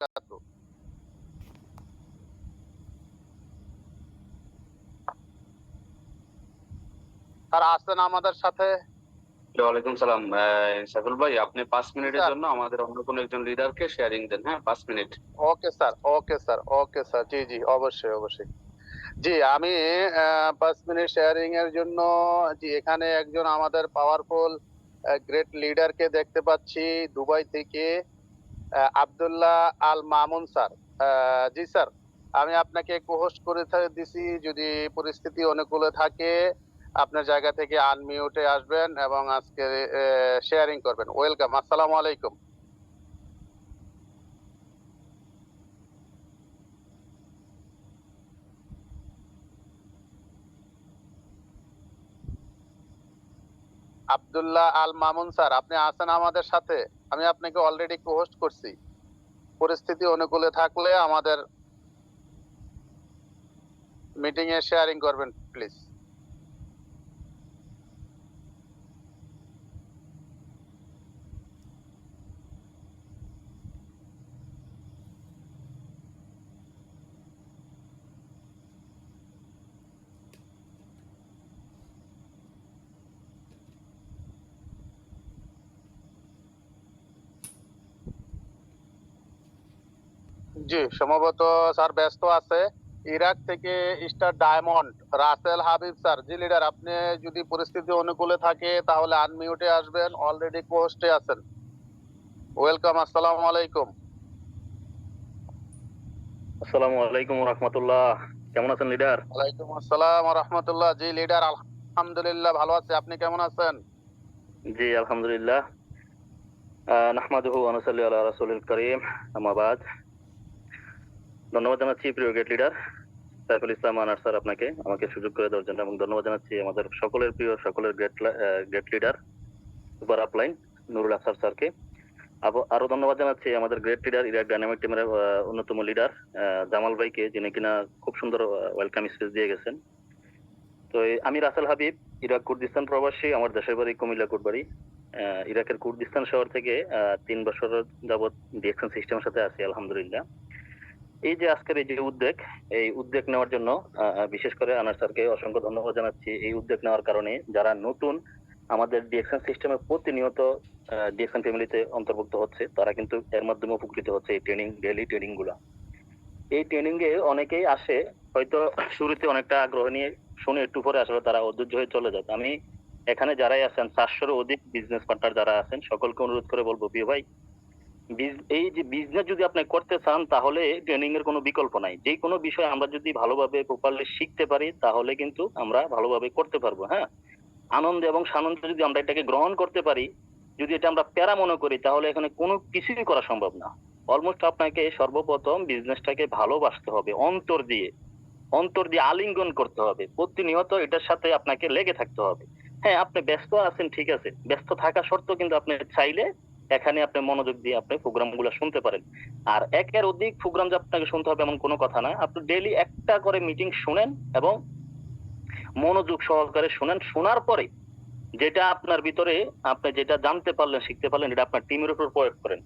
বারাকাতুহু। আর আছেন আমাদের সাথে। ওয়ালাইকুম সালাম। সাইফুল ভাই, আপনি 5 মিনিটের স্যার। জন্য আমাদের অন্য কোনো একজন লিডারকে শেয়ারিং দেন। হ্যাঁ, 5 minute. Okay sir, okay sir, okay sir. জি জি, অবশ্যই অবশ্যই। জি, আমি 5 মিনিট শেয়ারিং এর জন্য, জি, এখানে একজন আমাদের পাওয়ারফুল গ্রেট লিডারকে দেখতে পাচ্ছি দুবাই থেকে, আব্দুল্লাহ আল মামুন স্যার। জি স্যার, আমি আপনাকে কোহোস্ট করে দিছি। যদি পরিস্থিতি অনুকূলে থাকে আপনার জায়গা থেকে আনমিউটে আসবেন এবং আজকে শেয়ারিং করবেন। ওয়েলকাম। আসসালামু আলাইকুম। আব্দুল্লাহ আল মামুন স্যার, আপনি আছেন আমাদের সাথে? আমি আপনাকে অলরেডি কোহোস্ট করছি। পরিস্থিতি অনুকূলে থাকলে আমাদের মিটিং এ শেয়ারিং করবেন প্লিজ। জি, সম্ভবত স্যার ব্যস্ত আছে। ইরাক থেকে star diamond Rasel Habib sir. জি লিডার, আপনি যদি পরিস্থিতি অনুকূলে থাকে তাহলে আনমিউটে আসবেন, অলরেডি পোস্টে আছেন। ওয়েলকাম। আসসালামু আলাইকুম। আসসালামু আলাইকুম ওয়া রাহমাতুল্লাহ। কেমন আছেন লিডার? ওয়ালাইকুম আসসালাম ওয়া রাহমাতুল্লাহ। জি লিডার, আলহামদুলিল্লাহ ভালো আছি। আপনি কেমন আছেন? জি আলহামদুলিল্লাহ। নাহমাদুহু ওয়া নুসাল্লি আলা রাসূলিল কারীম, আম্মা বাদ। ধন্যবাদ জানাচ্ছি প্রিয় গেট লিডার সাইফুল ইসলাম আনার স্যার আপনাকে আমাকে সুযোগ করে দেওয়ার জন্য, এবং ধন্যবাদ জানাচ্ছি আমাদের সকলের প্রিয় সকলের great leader super upline Nurul Afsar স্যারকে। আরো ধন্যবাদ জানাচ্ছি আমাদের গ্রেট লিডার ইরাক ডাইনামিক টিমের অন্যতম লিডার জামাল ভাইকে, যিনি কিনা খুব সুন্দর ওয়েলকাম স্পিচ দিয়ে গেছেন। তো আমি রাসেল হাবিব, ইরাক কুর্দিস্তান প্রবাসী। আমার দেশের বাড়ি কুমিল্লা কোটবাড়ি। ইরাকের কুর্দিস্তান শহর থেকে 3 বছর যাবৎ ডিএকশন সিস্টেমের সাথে আছি আলহামদুলিল্লাহ। এই যে আজকের এই যে এই উদ্যোগ নেওয়ার জন্য বিশেষ করে আনার স্যারকে অসংখ্য ধন্যবাদ জানাচ্ছি। এই উদ্যোগ নেওয়ার কারণে যারা নতুন আমাদের ডিএকশন সিস্টেমে প্রতিনিয়ত ডিএকশন ফ্যামিলিতে অন্তর্ভুক্ত হচ্ছে, তারা কিন্তু এর মাধ্যমে উপকৃত হচ্ছে। এই ডেইলি ট্রেনিং গুলা, এই ট্রেনিং এ অনেকেই আসে, হয়তো শুরুতে অনেকটা আগ্রহ নিয়ে শুনে একটু পরে আসলে তারা অধৈর্য হয়ে চলে যায়। আমি এখানে যারাই আছেন 400-এরও অধিক বিজনেস পার্টনার যারা আছেন সকলকে অনুরোধ করে বলবো, প্রিয় ভাই, এই যে বিজনেস যদি আপনি করতে চান তাহলে ট্রেনিং এর কোনো বিকল্প নাই। যে কোনো বিষয় আমরা যদি ভালোভাবে প্রপারলি শিখতে পারি তাহলে কিন্তু আমরা ভালোভাবে করতে পারবো। হ্যাঁ, আনন্দ এবং সানন্দে যদি আমরা এটাকে গ্রহণ করতে পারি, যদি এটা আমরা প্যারা মনে করি, তাহলে এখানে কোনো কিছুই করা সম্ভব না। অলমোস্ট আপনাকে সর্বপ্রথম বিজনেসটাকে ভালোবাসতে হবে, অন্তর দিয়ে আলিঙ্গন করতে হবে, প্রতিনিয়ত এটার সাথে আপনাকে লেগে থাকতে হবে। হ্যাঁ, আপনি ব্যস্ত আছেন, ঠিক আছে, ব্যস্ত থাকা সত্ত্বেও কিন্তু আপনি চাইলে এখানে আপনি মনোযোগ দিয়ে আপনি প্রোগ্রাম গুলো শুনতে পারেন। আর একের অধিক প্রোগ্রাম যে আপনাকে শুনতে হবে এমন কোনো কথা না। আপনি ডেইলি একটা করে মিটিং শুনেন এবং মনোযোগ সহকারে শুনেন। শোনার পরে যেটা আপনার ভিতরে আপনি যেটা জানতে পারলেন, শিখতে পারলেন, এটা আপনার টিমের উপর প্রয়োগ করেন।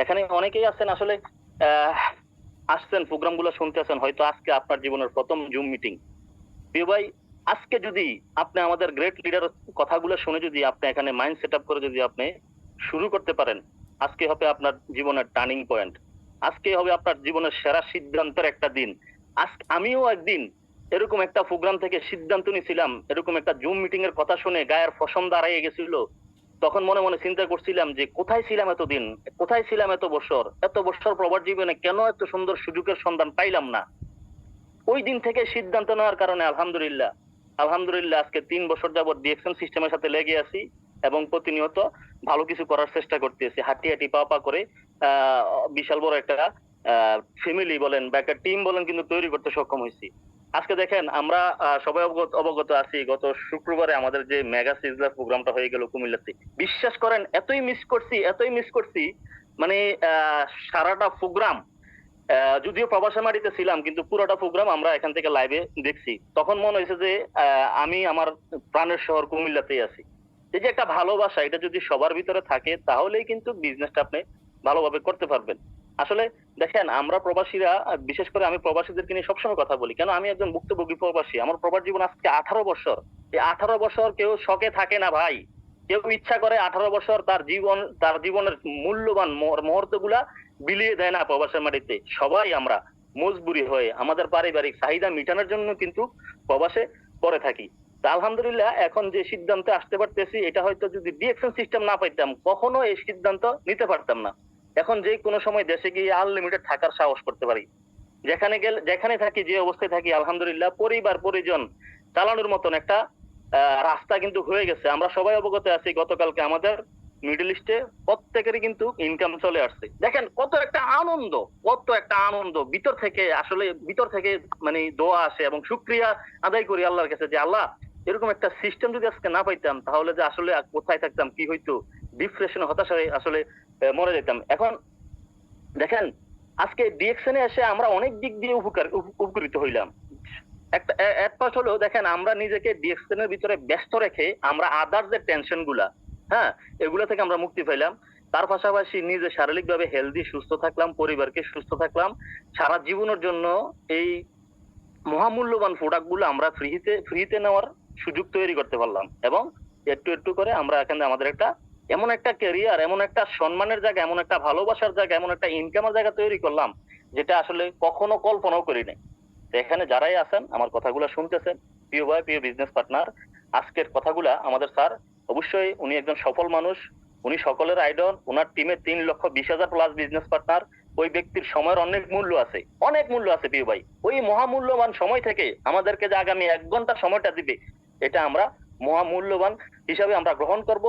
এখানে অনেকেই আছেন আসলে আহ আসছেন প্রোগ্রাম গুলো শুনতে আছেন, হয়তো আজকে আপনার জীবনের প্রথম জুম মিটিং। প্রিয় ভাই, আজকে যদি আপনি আমাদের গ্রেট লিডার কথাগুলো শুনে যদি আপনি এখানে মাইন্ড সেট আপ করে যদি আপনি শুরু করতে পারেন, আজকে হবে আপনার জীবনের টার্নিং পয়েন্ট। আজকে হবে আপনার জীবনের সেরা সিদ্ধান্তের একটা দিন। আমিও একদিন এরকম একটা প্রোগ্রাম থেকে সিদ্ধান্ত নিয়েছিলাম, এরকম একটা জুম মিটিং এর কথা শুনে গায়ের পশম দাঁড়িয়ে গেছিল। তখন মনে মনে চিন্তা করছিলাম যে কোথায় ছিলাম এতদিন, কোথায় ছিলাম এত বছর প্রবাস জীবনে, কেন এত সুন্দর সুযোগের সন্ধান পাইলাম না। ওই দিন থেকে সিদ্ধান্ত নেওয়ার কারণে আলহামদুলিল্লাহ আজকে 3 বছর যাবত ডিএকশন সিস্টেমের সাথে লেগে আছি এবং প্রতিনিয়ত ভালো কিছু করার চেষ্টা করতেছি, হাঁটি হাঁটি পা পা করে বিশাল বড় একটা ফ্যামিলি বলেন বা একটা টিম বলেন কিন্তু তৈরি করতে সক্ষম হয়েছি। আজকে দেখেন আমরা সবাই অবগত আছি, গত শুক্রবারে আমাদের যে মেগা সিজলার প্রোগ্রামটা হয়ে গেল কুমিল্লাতে। বিশ্বাস করেন এতই মিস করছি, মানে সারাটা প্রোগ্রাম, যদিও প্রবাসের মাটিতে ছিলাম কিন্তু পুরোটা প্রোগ্রাম আমরা এখান থেকে লাইভে দেখছি। তখন মনে হয়েছে যে আমি আমার প্রাণের শহর কুমিল্লাতেই আছি। এই যে একটা ভালোবাসা, এটা যদি সবার ভিতরে থাকে তাহলেই কিন্তু বিজনেসটা আপনি ভালোভাবে করতে পারবেন। আসলে দেখেন, আমরা প্রবাসীরা, বিশেষ করে আমি প্রবাসীদেরকে নিয়ে সবসময় কথা বলি, কেন আমি একজন ভুক্তভোগী প্রবাসী। আমার প্রবাস জীবন আজকে 18 বছর। এই 18 বছর কেউ শখে থাকে না ভাই। কেউ ইচ্ছা করে 18 বছর তার জীবনের মূল্যবান মুহূর্তগুলা বিলিয়ে দেয় না প্রবাসের মাটিতে। সবাই আমরা মজবুরি হয়ে আমাদের পারিবারিক চাহিদা মেটানোর জন্য কিন্তু প্রবাসে পড়ে থাকি। তা আলহামদুলিল্লাহ এখন যে সিদ্ধান্তে আসতে পারতেছি, এটা হয়তো যদি ডিএকশন সিস্টেম না পাইতাম কখনো এই সিদ্ধান্ত নিতে পারতাম না। এখন যে কোনো সময় দেশে গিয়ে আনলিমিটেড থাকার সাহস করতে পারি। যেখানে থাকি, যে অবস্থায় থাকি, আলহামদুলিল্লাহ পরিবার পরিজন চালানোর মতন একটা রাস্তা কিন্তু হয়ে গেছে। আমরা সবাই অবগত আছি, গতকালকে আমাদের মিডল ইস্টে প্রত্যেকেরই কিন্তু ইনকাম চলে আসছে। দেখেন কত একটা আনন্দ ভিতর থেকে মানে দোয়া আসে এবং শুকরিয়া আদায় করি আল্লাহর কাছে যে আল্লাহ, এরকম একটা সিস্টেম যদি আজকে না পাইতাম তাহলে যে আসলে কোথায় থাকতাম, কি হইতো, ডিপ্রেশন, হতাশায় আসলে মরে যেতাম। এখন দেখেন, আজকে ডিএকশনে এসে আমরা অনেক দিক দিয়ে উপকৃত হইলাম। এক পাশ হলো, দেখেন আমরা নিজেকে ডিএকশনের ভিতরে ব্যস্ত রেখে আমরা আদার্স যে টেনশন গুলা, হ্যাঁ, এগুলা থেকে আমরা মুক্তি পাইলাম। তার পাশাপাশি নিজে শারীরিকভাবে হেলদি, সুস্থ থাকলাম, পরিবারকে সুস্থ থাকলাম। সারা জীবনের জন্য এই মহামূল্যবান প্রোডাক্ট গুলো আমরা ফ্রিতে নেওয়ার সুযোগ তৈরি করতে পারলাম এবং একটু একটু করে আমরা এখানে আমাদের এমন একটা ক্যারিয়ার, এমন একটা সম্মানের জায়গা, এমন একটা ভালোবাসার জায়গা, এমন একটা ইনকামের জায়গা তৈরি করলাম যেটা আসলে কখনো কল্পনাও করি নাই। তো এখানে যারাই আছেন, আমার কথাগুলো শুনতেছেন, প্রিয় ভাই, প্রিয় বিজনেস পার্টনার, আজকের কথাগুলা আমাদের স্যার, অবশ্যই উনি একজন সফল মানুষ, উনি সকলের আইডল। ওনার টিমে 3,20,000 প্লাস বিজনেস পার্টনার। ওই ব্যক্তির সময়ের অনেক মূল্য আছে প্রিয় ভাই। ওই মহামূল্যবান সময় থেকে আমাদেরকে যে আগামী 1 ঘন্টা সময়টা দিবে, এটা আমরা মহামূল্যবান হিসাবে আমরা গ্রহণ করব,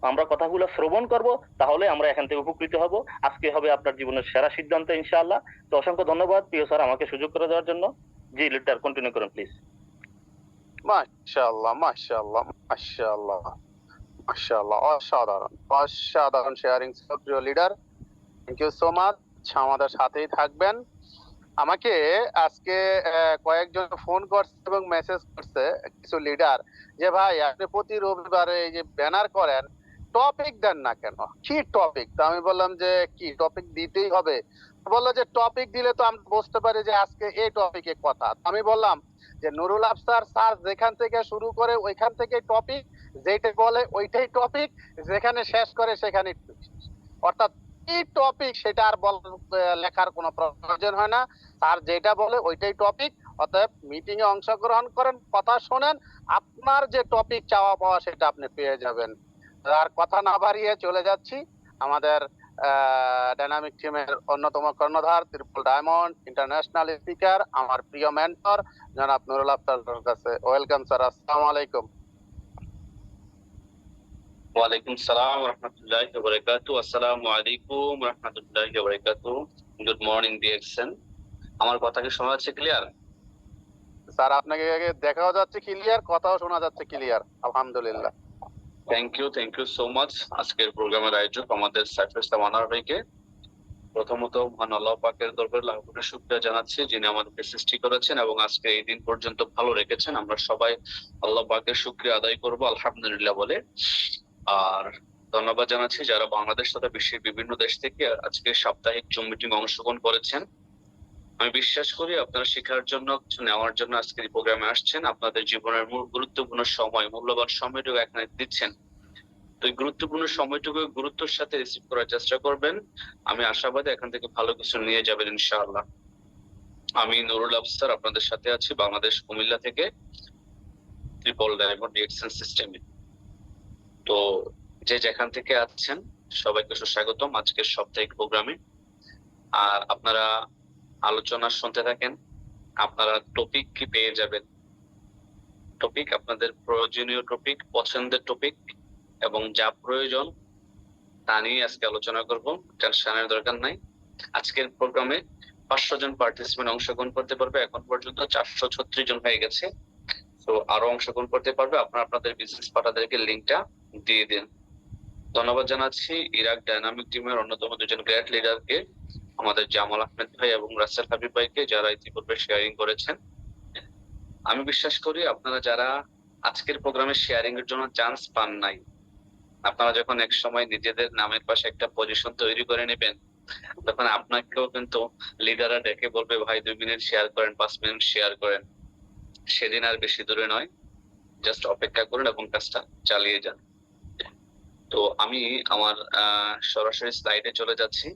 আমরা কথাগুলো শ্রবণ করব, তাহলে আমরা এখান থেকে উপকৃত হব। আজকে হবে আপনার জীবনের সেরা সিদ্ধান্ত ইনশাআল্লাহ। তো অসংখ্য ধন্যবাদ প্রিয় স্যার আমাকে সুযোগ করে দেওয়ার জন্য। জি লিডার, কন্টিনিউ করুন প্লিজ। মাশাআল্লাহ, মাশাআল্লাহ, মাশাআল্লাহ, মাশাআল্লাহ, অসাধারণ শেয়ারিং প্রিয় leader. Thank you so much, আমাদের সাথেই থাকবেন। আমাকে আজকে কয়েকজন ফোন করছে এবং মেসেজ করছে কিছু লিডার, যে ভাই আপনি প্রতি রবিবারে এই যে ব্যানার করেন, টপিক দেন না কেন, কি টপিক? তো আমি বললাম যে কি টপিক দিতেই হবে। বললো যে টপিক দিলে তো আমি বুঝতে পারি যে আজকে এই টপিকে কথা। আমি বললাম যে নুরুল আফসার স্যার যেখান থেকে শুরু করে ওইখান থেকে টপিক, যেটা বলে ওইটাই টপিক, যেখানে শেষ করে সেখানে, অর্থাৎ কি টপিক সেটা আর লেখার কোনো প্রয়োজন হয় না। স্যার যেটা বলে ওইটাই টপিক। অতএব মিটিং এ অংশগ্রহণ করেন, কথা শোনেন, আপনার যে টপিক চাওয়া পাওয়া সেটা আপনি পেয়ে যাবেন। আর কথা না বাড়িয়ে চলে যাচ্ছি আমাদের ডাইনামিক টিমের অন্যতম কর্ণধার, ট্রিপল ডায়মন্ড ইন্টারন্যাশনাল স্পিকার, আমার প্রিয় মেন্টর জনাব নুরুল আফসার কাছে। ওয়েলকাম স্যার, আসসালামু আলাইকুম। ওয়ালাইকুম সালাম রহমতুল্লাহি ওয়া বারাকাতুহু। আসসালামু আলাইকুম রহমতুল্লাহি ওয়া বারাকাতুহু। Good morning DXN. আমার কথা কি শোনা যাচ্ছে ক্লিয়ার? স্যার আপনাকে দেখাও যাচ্ছে ক্লিয়ার, কথাও শোনা যাচ্ছে ক্লিয়ার, আলহামদুলিল্লাহ। Thank you so much. আজকের প্রোগ্রামের আয়োজক আমাদের সাইফুল ইসলাম আনোয়ার ভাইকে প্রথমত মহান আল্লাহ পাকের দরবারে লাখ কোটি শুকরিয়া জানাচ্ছি, যিনি আমাদেরকে সৃষ্টি করেছেন এবং আজকে এই দিন পর্যন্ত ভালো রেখেছেন। আমরা সবাই আল্লাহ পাকের শুকরিয়া আদায় করব আলহামদুলিল্লাহ বলে। আর ধন্যবাদ জানাচ্ছি যারা বাংলাদেশ তথা বিশ্বের বিভিন্ন দেশ থেকে আজকে সাপ্তাহিক জুম মিটিং অংশগ্রহণ করেছেন। আমি বিশ্বাস করি আপনারা শেখার জন্য, কিছু নেওয়ার জন্য আজকে এই প্রোগ্রামে আসছেন। আপনাদের জীবনের গুরুত্বপূর্ণ সময়, মূল্যবান সময়টুকু এখানে দিচ্ছেন। তো এই গুরুত্বপূর্ণ সময়টুকু গুরুত্বের সাথে রিসিভ করার চেষ্টা করবেন। আমি আশাবাদী এখান থেকে ভালো কিছু নিয়ে যাবেন ইনশাআল্লাহ। আমি নুরুল আফসার আপনাদের সাথে আছি বাংলাদেশ কুমিল্লা থেকে, ট্রিপল ডায়মন্ড ডিএকশন সিস্টেমে। তো যে যেখান থেকে আছেন সবাইকে সুস্বাগতম আজকের সাপ্তাহিক প্রোগ্রামে। আর আপনারা আলোচনা শুনতে থাকেন, আপনারা টপিক কি পেয়ে যাবেন। টপিক আপনাদের প্রয়োজনীয় টপিক, পছন্দের টপিক এবং যা প্রয়োজন তা নিয়ে আজকে আলোচনা করব। টেনশনের দরকার নাই। আজকের প্রোগ্রামে 500 জন পার্টিসিপেন্ট অংশগ্রহণ করতে পারবে। এখন পর্যন্ত 436 জন হয়ে গেছে। তো আরো অংশগ্রহণ করতে পারবে। আপনারা আপনাদের বিজনেস পার্টনারদেরকে লিংকটা দিয়ে দিন। ধন্যবাদ জানাচ্ছি ইরাক ডাইনামিক টিমের অন্যতম 2 জন গ্রেট লিডারকে, আমাদের জামাল আহমেদ ভাই এবং রাসেল হাবিব ভাইকে, যারা ইতিপূর্বে শেয়ারিং করেছেন। আমি বিশ্বাস করি আপনারা যারা আজকের প্রোগ্রামে শেয়ারিং এর জন্য চান্স পান নাই, আপনারা যখন এক সময় নিজেদের নামের পাশে একটা পজিশন তৈরি করে নেবেন, তখন আপনাকেও কিন্তু লিডাররা ডেকে বলবে ভাই 2 মিনিট শেয়ার করেন, 5 মিনিট শেয়ার করেন। সেদিন আর বেশি দূরে নয়, জাস্ট অপেক্ষা করুন এবং কাজটা চালিয়ে যান। তো আমি আমার সরাসরি স্লাইডে চলে যাচ্ছি।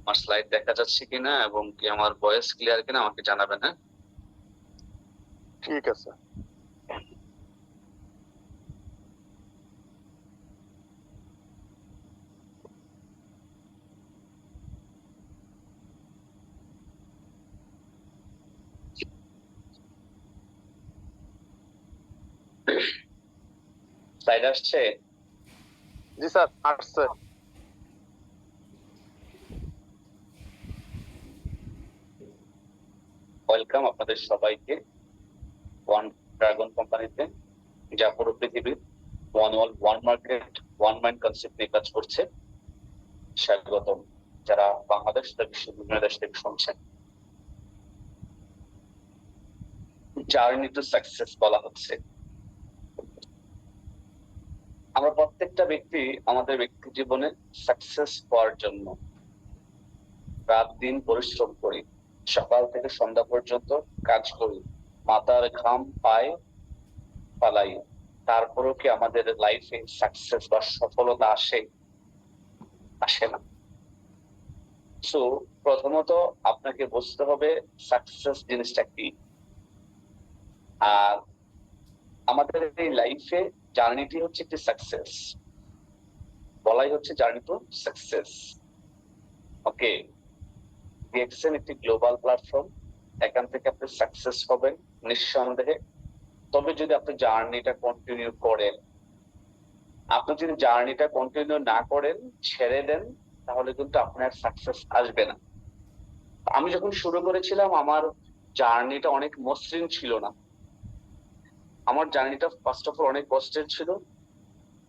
আমার স্লাইড দেখা যাচ্ছে কিনা এবং কি আমার ভয়েস ক্লিয়ার কিনা আমাকে জানাবেন। হ্যাঁ, ঠিক আছে। স্লাইড আসছে? জি স্যার, আসছে। ওয়েলকাম আপনাদের সবাইকে ওয়ান ড্রাগন কোম্পানিতে, যা পুরো পৃথিবীর one world one market one mind concept নিয়ে কাজ করছে। স্বাগতম যারা বাংলাদেশ তথা বিশ্বের বিভিন্ন দেশ থেকে শুনছেন। জার্নি টু সাকসেস বলা হচ্ছে। আমরা প্রত্যেকটা ব্যক্তি আমাদের ব্যক্তি জীবনে সাকসেস হওয়ার জন্য রাত দিন পরিশ্রম করি, সকাল থেকে সন্ধ্যা পর্যন্ত কাজ করি, মাথার ঘাম পায়ে ফালাই। তারপরেও কি আমাদের লাইফে সাকসেস বা সফলতা আসে? আসে না। সো প্রথমত আপনাকে বুঝতে হবে সাকসেস জিনিসটা কি। আর আমাদের এই লাইফে জার্নিটি হচ্ছে একটি সাকসেস, বলাই হচ্ছে journey to success. Okay, DXN একটি গ্লোবাল প্ল্যাটফর্ম। এখান থেকে আপনি সাকসেস হবেন নিঃসন্দেহে, তবে যদি আপনি জার্নিটা কন্টিনিউ করেন। আপনি যদি জার্নিটা কন্টিনিউ না করেন, ছেড়ে দেন, তাহলে কিন্তু আপনার সাকসেস আসবে না। আমি যখন শুরু করেছিলাম আমার জার্নিটা অনেক মসৃণ ছিল না। আমার জার্নিটা ফার্স্ট অফ অল অনেক কষ্টের ছিল,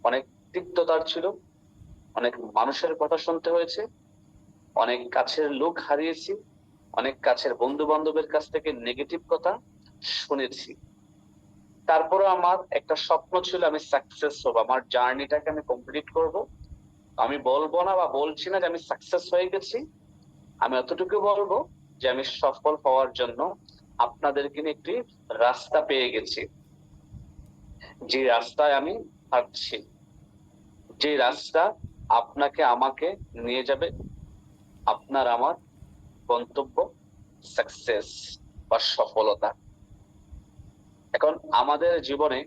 অনেক তিক্ততার ছিল, অনেক মানুষের কথা শুনতে হয়েছে, অনেক কাছের লোক হারিয়েছি, অনেক কাছের বন্ধু বান্ধবের কাছ থেকে নেগেটিভ কথা শুনেছি। তারপরে আমার একটা স্বপ্ন ছিল আমি সাকসেস হবো, আমার জার্নিটাকে আমি কমপ্লিট করব। আমি বলবো না বা বলছি না যে আমি সাকসেস হয়ে গেছি, আমি এতটুকু বলবো যে আমি সফল হওয়ার জন্য আপনাদেরকে নিয়ে একটি রাস্তা পেয়ে গেছি, যে রাস্তায় আমি হাঁটছি, যে রাস্তা আপনাকে আমাকে নিয়ে যাবে আপনার আমার গন্তব্য সাকসেস বা সফলতা। এখন আমাদের জীবনে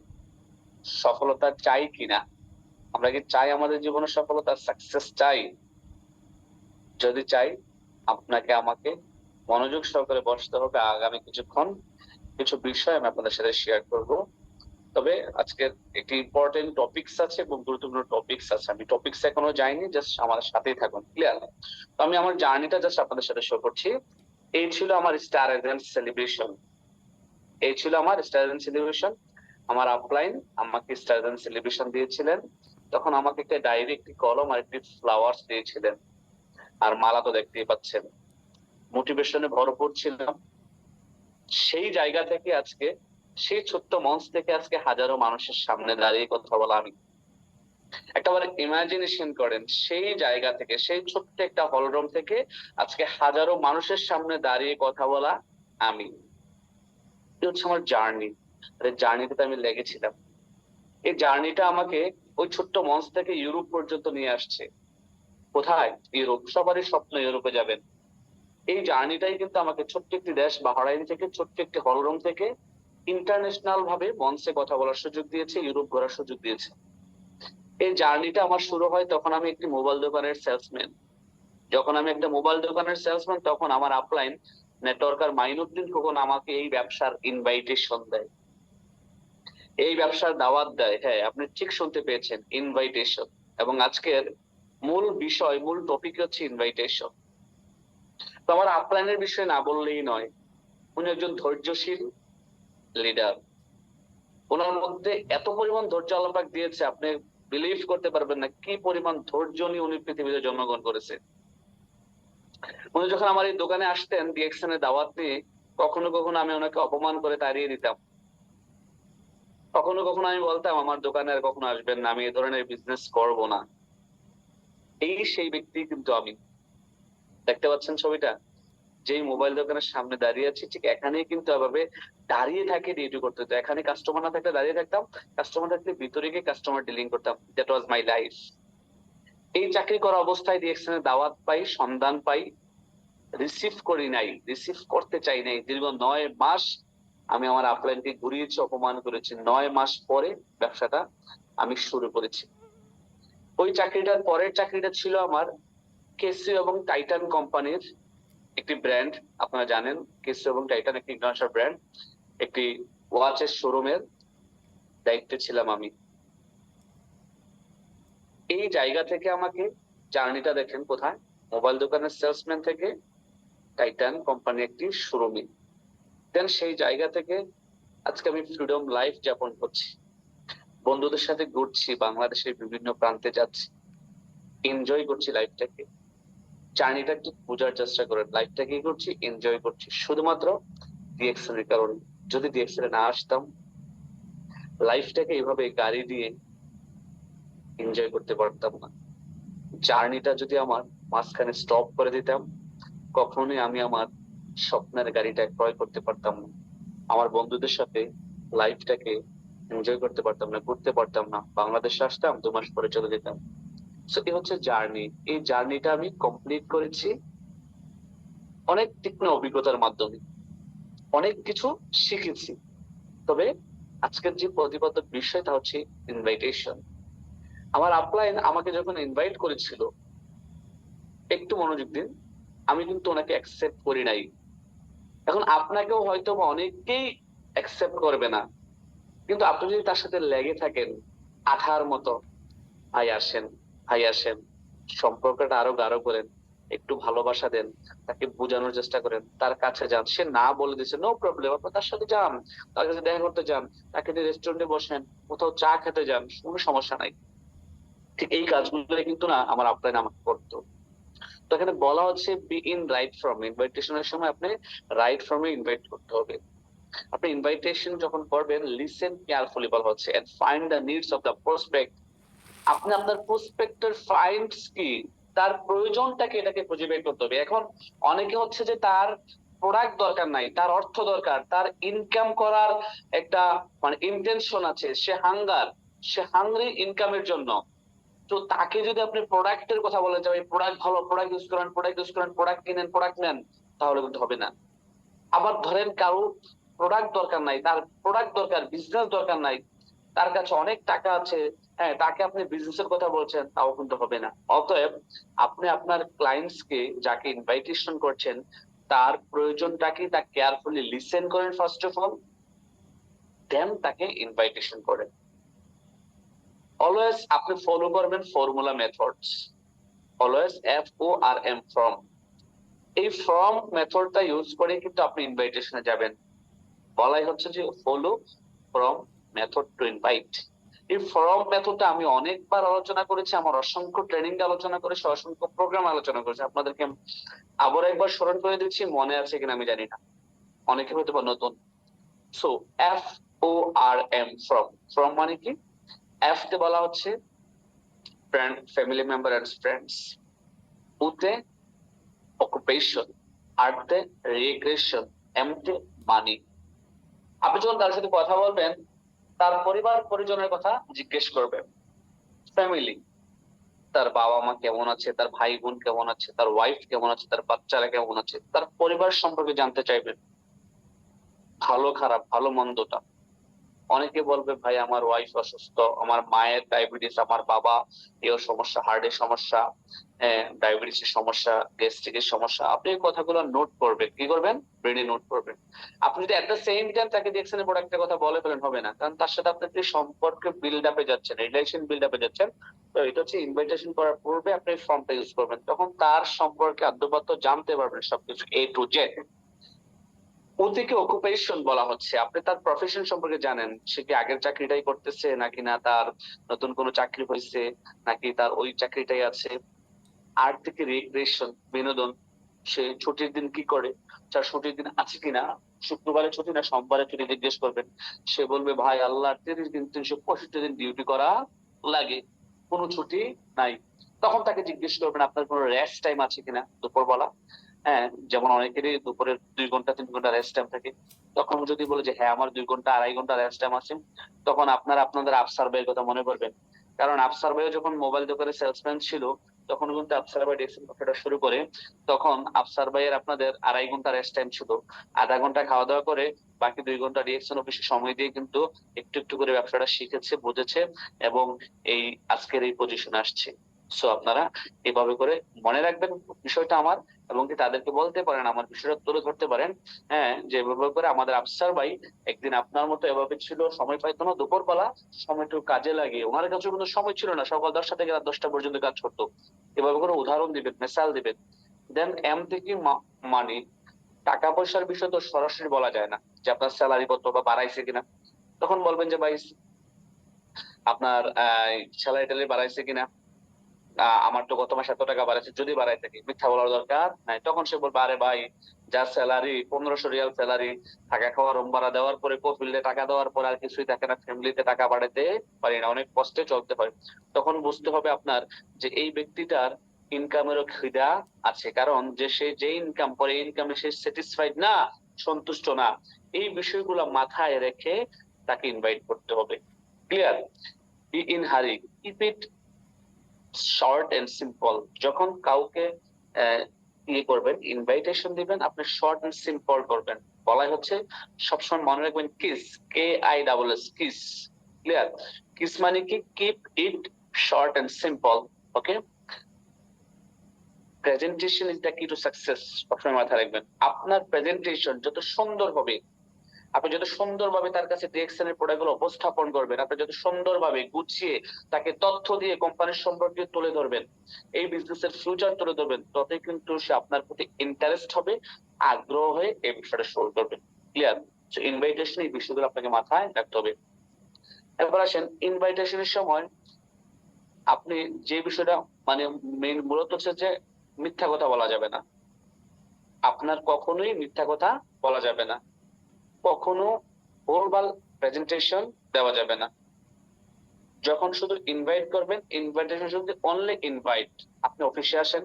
সফলতা চাই কিনা? আমরা কি চাই আমাদের জীবনে সফলতা, সাকসেস চাই? যদি চাই, আপনাকে আমাকে মনোযোগ সহকারে বসতে হবে। আগামী কিছুক্ষণ কিছু বিষয় আমি আপনাদের সাথে শেয়ার করব। তবে আজকের একটি ইম্পর্টেন্ট টপিকস আছে এবং গুরুত্বপূর্ণ টপিকস আছে। আমি টপিকস এখনো যাইনি, জাস্ট আমাদের সাথেই থাকুন। ক্লিয়ার? তো আমি আমার জার্নিটা জাস্ট আপনাদের সাথে শো করছি। এই ছিল আমার স্টার এজেন্ট সেলিব্রেশন। এই ছিল আমার স্টার এজেন্ট সেলিব্রেশন। আমার আপলাইন আমাকে স্টার এজেন্ট সেলিব্রেশন দিয়েছিলেন। তখন আমাকে একটা ডায়েরি, একটি কলম আর একটি ফ্লাওয়ার্স দিয়েছিলেন। আর মালা তো দেখতেই পাচ্ছেন। মোটিভেশনে ভরপুর ছিলাম। সেই জায়গা থেকে আজকে, সেই ছোট্ট মঞ্চ থেকে আজকে হাজারো মানুষের সামনে দাঁড়িয়ে কথা বলা আমি। একবার ইমাজিনেশন করেন, সেই জায়গা থেকে, সেই ছোট্ট একটা হলরুম থেকে আজকে হাজারো মানুষের সামনে দাঁড়িয়ে কথা বলা আমি। এটা হচ্ছে আমার জার্নি। জার্নিতে আমি লেগেছিলাম। এই জার্নিটা আমাকে ওই ছোট্ট মঞ্চ থেকে ইউরোপ পর্যন্ত নিয়ে আসছে। কোথায়? ইউরোপ। সবারই স্বপ্ন ইউরোপে যাবেন। এই জার্নিটাই কিন্তু আমাকে ছোট্ট একটি দেশ বাহরাইন থেকে, ছোট্ট একটি হলরুম থেকে ইন্টারন্যাশনাল ভাবে মঞ্চে কথা বলার সুযোগ দিয়েছে, ইউরোপ ঘোরার সুযোগ দিয়েছে। এই জার্নিটা আমার শুরু হয় তখন আমি একটি মোবাইল দোকানের সেলসম্যান। যখন আমি একটা মোবাইল দোকানের সেলসম্যান, তখন আমার আপলাইন নেটওয়ার্কার মাইনুদ্দিন খোকন আমাকে এই ব্যবসার ইনভাইটেশন দেয়, এই ব্যবসার দাওয়াত দেয়। হ্যাঁ, আপনি ঠিক শুনতে পেয়েছেন, ইনভাইটেশন। এবং আজকের মূল বিষয়, মূল টপিক হচ্ছে ইনভাইটেশন। তো আমার আপলাইনের বিষয়ে না বললেই নয়। উনি একজন ধৈর্যশীল লিডার। ওনার মধ্যে এত পরিমাণ ধৈর্য আল্লাহ পাক দিয়েছে, আপনি বিলিভ করতে পারবেন না কি পরিমাণ ধৈর্য নিয়ে উনি পৃথিবীতে জন্মগ্রহণ করেছে। উনি যখন আমার এই দোকানে আসতেন ডিএক্সএন এর দাওয়াত নিয়ে, কখনো কখনো আমি ওনাকে অপমান করে তাড়িয়ে দিতাম। কখনো কখনো আমি বলতাম আমার দোকানে আর কখনো আসবেন না, আমি এই ধরনের বিজনেস করব না। এই সেই ব্যক্তি কিন্তু আমি। দেখতে পাচ্ছেন ছবিটা? যেই মোবাইল দোকানের সামনে দাঁড়িয়ে আছি ঠিক এখানেই কিন্তু এভাবে দাঁড়িয়ে থাকে ডিউটি করতে হতো। এখানে কাস্টমার না থাকলে দাঁড়িয়ে থাকতাম, কাস্টমার থাকলে ভিতরে গিয়ে কাস্টমার ডিলিং করতাম। That was my life. এই চাকরি করা অবস্থায় ডিএক্সএন এর দাওয়াত পাই, সন্ধান পাই, রিসিভ করি নাই, রিসিভ করতে চাই নাই। দীর্ঘ 9 মাস আমি আমার আপলাইনকে ঘুরিয়েছি, অপমান করেছি। 9 মাস পরে ব্যবসাটা আমি শুরু করেছি। ওই চাকরিটার পরের চাকরিটা ছিল আমার কেসিও এবং টাইটান কোম্পানির একটি ব্র্যান্ড। আপনারা জানেন কেসিও এবং টাইটান একটি ইন্টারন্যাশনাল ব্র্যান্ড, একটি ওয়াচের শোরুমের দায়িত্বে ছিলাম আমি। এই জায়গা থেকে আমাকে জার্নিটা দেখেন কোথায়, মোবাইল দোকানের সেলসম্যান থেকে টাইটান কোম্পানি একটি শোরুমে। দেন সেই জায়গা থেকে আজকে আমি ফ্রিডম লাইফ যাপন করছি, বন্ধুদের সাথে ঘুরছি, বাংলাদেশের বিভিন্ন প্রান্তে যাচ্ছি, এনজয় করছি লাইফটাকে। জার্নিটা একটু বোঝার চেষ্টা করেন, লাইফটা কি করছি, এনজয় করছি শুধুমাত্র ডিএক্সএল এর কারণে। যদি ডিএক্সএল এ না আসতাম, লাইফটাকে এইভাবে গাড়ি দিয়ে এনজয় করতে পারতাম না। জার্নিটা যদি আমার মাঝখানে স্টপ করে দিতাম, কখনোই আমি আমার স্বপ্নের গাড়িটা ক্রয় করতে পারতাম না, আমার বন্ধুদের সাথে লাইফটাকে এনজয় করতে পারতাম না, ঘুরতে পারতাম না। বাংলাদেশে আসতাম, 2 মাস পরে চলে যেতাম। সো এই হচ্ছে জার্নি। এই জার্নিটা আমি কমপ্লিট করেছি অনেক তীক্ষ্ণ অভিজ্ঞতার মাধ্যমে, অনেক কিছু শিখেছি। তবে আজকের যে প্রতিপাদ্য বিষয় তা হচ্ছে ইনভাইটেশন। আমার আপলাইন আমাকে যখন ইনভাইট করেছিল, একটু মনোযোগ দিন, আমি কিন্তু ওনাকে অ্যাকসেপ্ট করি নাই। এখন আপনাকেও হয়তো অনেকেই অ্যাকসেপ্ট করবে না, কিন্তু আপনি যদি তার সাথে লেগে থাকেন আঠার মতো, ভাই আসেন, ভাই আসেন, সম্পর্কটা আরো গাঢ় করেন, একটু ভালোবাসা দেন, তাকে বোঝানোর চেষ্টা করেন, তার কাছে যান। সে না বলে দিচ্ছে, নো প্রবলেম, আপনি তার সাথে যান, তার কাছে দেখা করতে যান, তাকে নিয়ে রেস্টুরেন্টে বসেন, কোথাও চা খেতে যান, কোনো সমস্যা নাই। ঠিক এই কাজগুলো কিন্তু না আমার আপলাইন আমাকে করতো। তো এখানে বলা হচ্ছে বি ইন রাইট ফর্ম। ইনভাইটেশনের সময় আপনি রাইট ফর্মে ইনভাইট করতে হবে। আপনি ইনভাইটেশন যখন করবেন, লিসেন কেয়ারফুলি বলা হচ্ছে, and find the needs of the prospect. আপনি আপনার প্রসপেক্টের ফাইন্ডস কি, তার প্রয়োজনটাকে, এটাকে খুঁজে বের করতে হবে। এখন অনেকে হচ্ছে যে তার প্রোডাক্ট দরকার নাই, তার অর্থ দরকার, তার ইনকাম করার একটা মানে ইন্টেনশন আছে, সে হাংরি ইনকামের জন্য। তো তাকে যদি আপনি প্রোডাক্টের কথা বলেন যে প্রোডাক্ট ভালো, প্রোডাক্ট ইউজ করেন, প্রোডাক্ট ইউজ করেন, প্রোডাক্ট কিনেন, প্রোডাক্ট নেন, তাহলে কিন্তু হবে না। আবার ধরেন কারো প্রোডাক্ট দরকার নাই, তার প্রোডাক্ট দরকার, বিজনেস দরকার নাই, তার কাছে অনেক টাকা আছে, হ্যাঁ, তাকে আপনি বিজনেসের কথা বলছেন, তাও কিন্তু হবে না। অতএব আপনি আপনার ক্লায়েন্টস কে, যাকে ইনভাইটেশন করছেন, তার প্রয়োজনটাকে তা কেয়ারফুলি লিসেন করেন ফার্স্ট অফ অল, দেন তাকে ইনভাইটেশন করেন। অলওয়েজ আপনি ফলো করবেন formula methods, always FORM form. এই ফর্ম মেথডটা ইউজ করে কিন্তু আপনি ইনভাইটেশনে যাবেন। বলাই হচ্ছে যে follow form method to invite. এই ফর্ম মেথডটা আমি অনেকবার আলোচনা করেছি, আমার অসংখ্য ট্রেনিং আলোচনা করেছি, অসংখ্য প্রোগ্রাম আলোচনা করেছি। আপনাদেরকে আবার একবার স্মরণ করে দিচ্ছি, মনে আছে কিনা আমি জানি না, অনেকে হয়তো বা নতুন। So FORM form. ফর্ম মানে কি? এফ তে বলা হচ্ছে friend, family member and friends. উতে অকুপেশন, আর তে রিগ্রেশন, এম তে মানি। আপনি যখন তার সাথে কথা বলবেন, তার পরিবার পরিজনের কথা জিজ্ঞেস করবেন। ফ্যামিলি, তার বাবা মা কেমন আছে, তার ভাই বোন কেমন আছে, তার ওয়াইফ কেমন আছে, তার বাচ্চারা কেমন আছে, তার পরিবার সম্পর্কে জানতে চাইবেন, ভালো খারাপ, ভালো মন্দটা। অনেকে বলবে ভাই আমার ওয়াইফ অসুস্থ, আমার মায়ের ডায়াবেটিস, আমার বাবা এর সমস্যা, হার্টের সমস্যা, ডায়াবেটিসের সমস্যা, গ্যাস্ট্রিকের সমস্যা। আপনি এই কথাগুলো নোট করবেন। কি করবেন? ব্রেনে নোট করবেন। আপনি যদি এট দ্য সেম টাইম তাকে ডিএক্সএন এর প্রোডাক্টের কথা বলে ফেলেন, হবে না, কারণ তার সাথে আপনি একটি সম্পর্ক বিল্ড আপে যাচ্ছেন, রিলেশন বিল্ড আপে যাচ্ছেন। তো এটা হচ্ছে ইনভাইটেশন করার পূর্বে আপনি ফর্মটা ইউজ করবেন, তখন তার সম্পর্কে আদ্যপাত্য জানতে পারবেন, সবকিছু A to Z। ওদিকে অকুপেশন বলা হচ্ছে, আপনি তার প্রফেশন সম্পর্কে জানেন, সে কি আগের চাকরিটাই করতেছে নাকি না তার নতুন কোনো চাকরি হয়েছে, নাকি তার ওই চাকরিটাই আছে। আর থেকে রিক্রিয়েশন, বিনোদন, সে ছুটির দিন কি করে, তার ছুটির দিন আছে কিনা, শুক্রবারে ছুটি না সোমবারে ছুটি জিজ্ঞেস করবেন। সে বলবে ভাই আল্লাহ 30 দিন 365 দিন ডিউটি করা লাগে, কোনো ছুটি নাই। তখন তাকে জিজ্ঞেস করবেন আপনার কোনো রেস্ট টাইম আছে কিনা দুপুরবেলা। হ্যাঁ, যেমন অনেকেরই দুপুরে 2 ঘন্টা 3 ঘন্টা রেস্ট টাইম থাকে। তখন যদি বলে যে হ্যাঁ আমার 2 ঘন্টা 2.5 ঘন্টা রেস্ট টাইম আছে, তখন আপনাদের আফসার ভাইয়ের কথা মনে করবেন। কারণ আফসার ভাই যখন মোবাইল দোকানে সেলসম্যান ছিল, তখন কিন্তু আফসার ভাই ডেক্সেল ব্যবসাটা শুরু করে। তখন আফসার ভাইয়ের আপনাদের 2.5 ঘন্টা রেস্ট টাইম ছিল, 0.5 ঘন্টা খাওয়া দাওয়া করে বাকি 2 ঘন্টা ডিএকশন অফিসে সময় দিয়ে কিন্তু একটু একটু করে ব্যবসাটা শিখেছে, বুঝেছে এবং এই আজকের এই পজিশনে আসছে। সো আপনারা এভাবে করে মনে রাখবেন বিষয়টা আমার, এবং কি তাদেরকে বলতে পারেন, আমার বিষয়টা তুলে ধরতে পারেন। হ্যাঁ, যে এভাবে করে আমাদের আফসার ভাই একদিন আপনার মতো এভাবে ছিল, সময় পাইতো না দুপুরবেলা, সময়টুকু কাজে লাগিয়ে, ওনার কাছে কিন্তু সময় ছিল না, সকাল 10টা থেকে রাত 10টা পর্যন্ত কাজ করতো। এভাবে করে উদাহরণ দিবেন, মেসাল দিবেন। দেন এম থেকে মানি, টাকা পয়সার বিষয় তো সরাসরি বলা যায় না যে আপনার স্যালারি কত বা বাড়াইছে কিনা। তখন বলবেন যে ভাই আপনার স্যালারি টালারি বাড়াইছে কিনা, আমার তো গত মাসে এত টাকা বাড়াইছে, যদি বাড়াই থাকে। মিথ্যা বলার দরকার নাই। তখন সে বলবে আরে ভাই যার স্যালারি 1500 রিয়াল স্যালারি, থাকা খাওয়া রুম ভাড়া দেওয়ার পরে, কফিলে টাকা দেওয়ার পরে আর কিছুই থাকে না, ফ্যামিলিতে টাকা বাড়াতে পারি না, অনেক কষ্টে চলতে পারে। তখন বুঝতে হবে আপনার যে এই ব্যক্তিটার ইনকামেরও খিদা আছে, কারণ যে ইনকাম করে ইনকামে সে স্যাটিসফাইড না, সন্তুষ্ট না। এই বিষয়গুলো মাথায় রেখে তাকে ইনভাইট করতে হবে। Clear? In hurry, keep it short and simple. যখন কাউকে করবেন, ইনভাইটেশন দিবেন, আপনি শর্ট এন্ড সিম্পল করবেন। বলাই হচ্ছে সবসময় মনে রাখবেন kiss, KISS, kiss. Clear? Kiss মানে কি? Keep it short and simple. Okay, presentation is the key to success. সবসময় মাথায় রাখবেন আপনার প্রেজেন্টেশন যত সুন্দর হবে, আপনি যত সুন্দরভাবে তার কাছে ডিএক্সএন এর প্রোডাক্ট গুলো উপস্থাপন করবেন, আপনি যত সুন্দরভাবে গুছিয়ে তাকে তথ্য দিয়ে কোম্পানির সম্পর্কে তুলে ধরবেন, এই বিজনেসের ফিউচার তুলে ধরবেন, ততই কিন্তু সে আপনার প্রতি ইন্টারেস্ট হবে, আগ্রহ হয়ে এই বিষয়টা শুরু করবে। ক্লিয়ার? সো ইনভাইটেশন, এই বিষয়গুলো আপনাকে মাথায় রাখতে হবে। এবার আসেন ইনভাইটেশনের সময় আপনি যে বিষয়টা মানে মেইন মূলত হচ্ছে যে মিথ্যা কথা বলা যাবে না। আপনার কখনোই মিথ্যা কথা বলা যাবে না, কখনো ভুলভাল প্রেজেন্টেশন দেওয়া যাবে না। যখন শুধু ইনভাইট করবেন, ইনভাইটেশন শুধু অনলি ইনভাইট। আপনি অফিসে আসেন,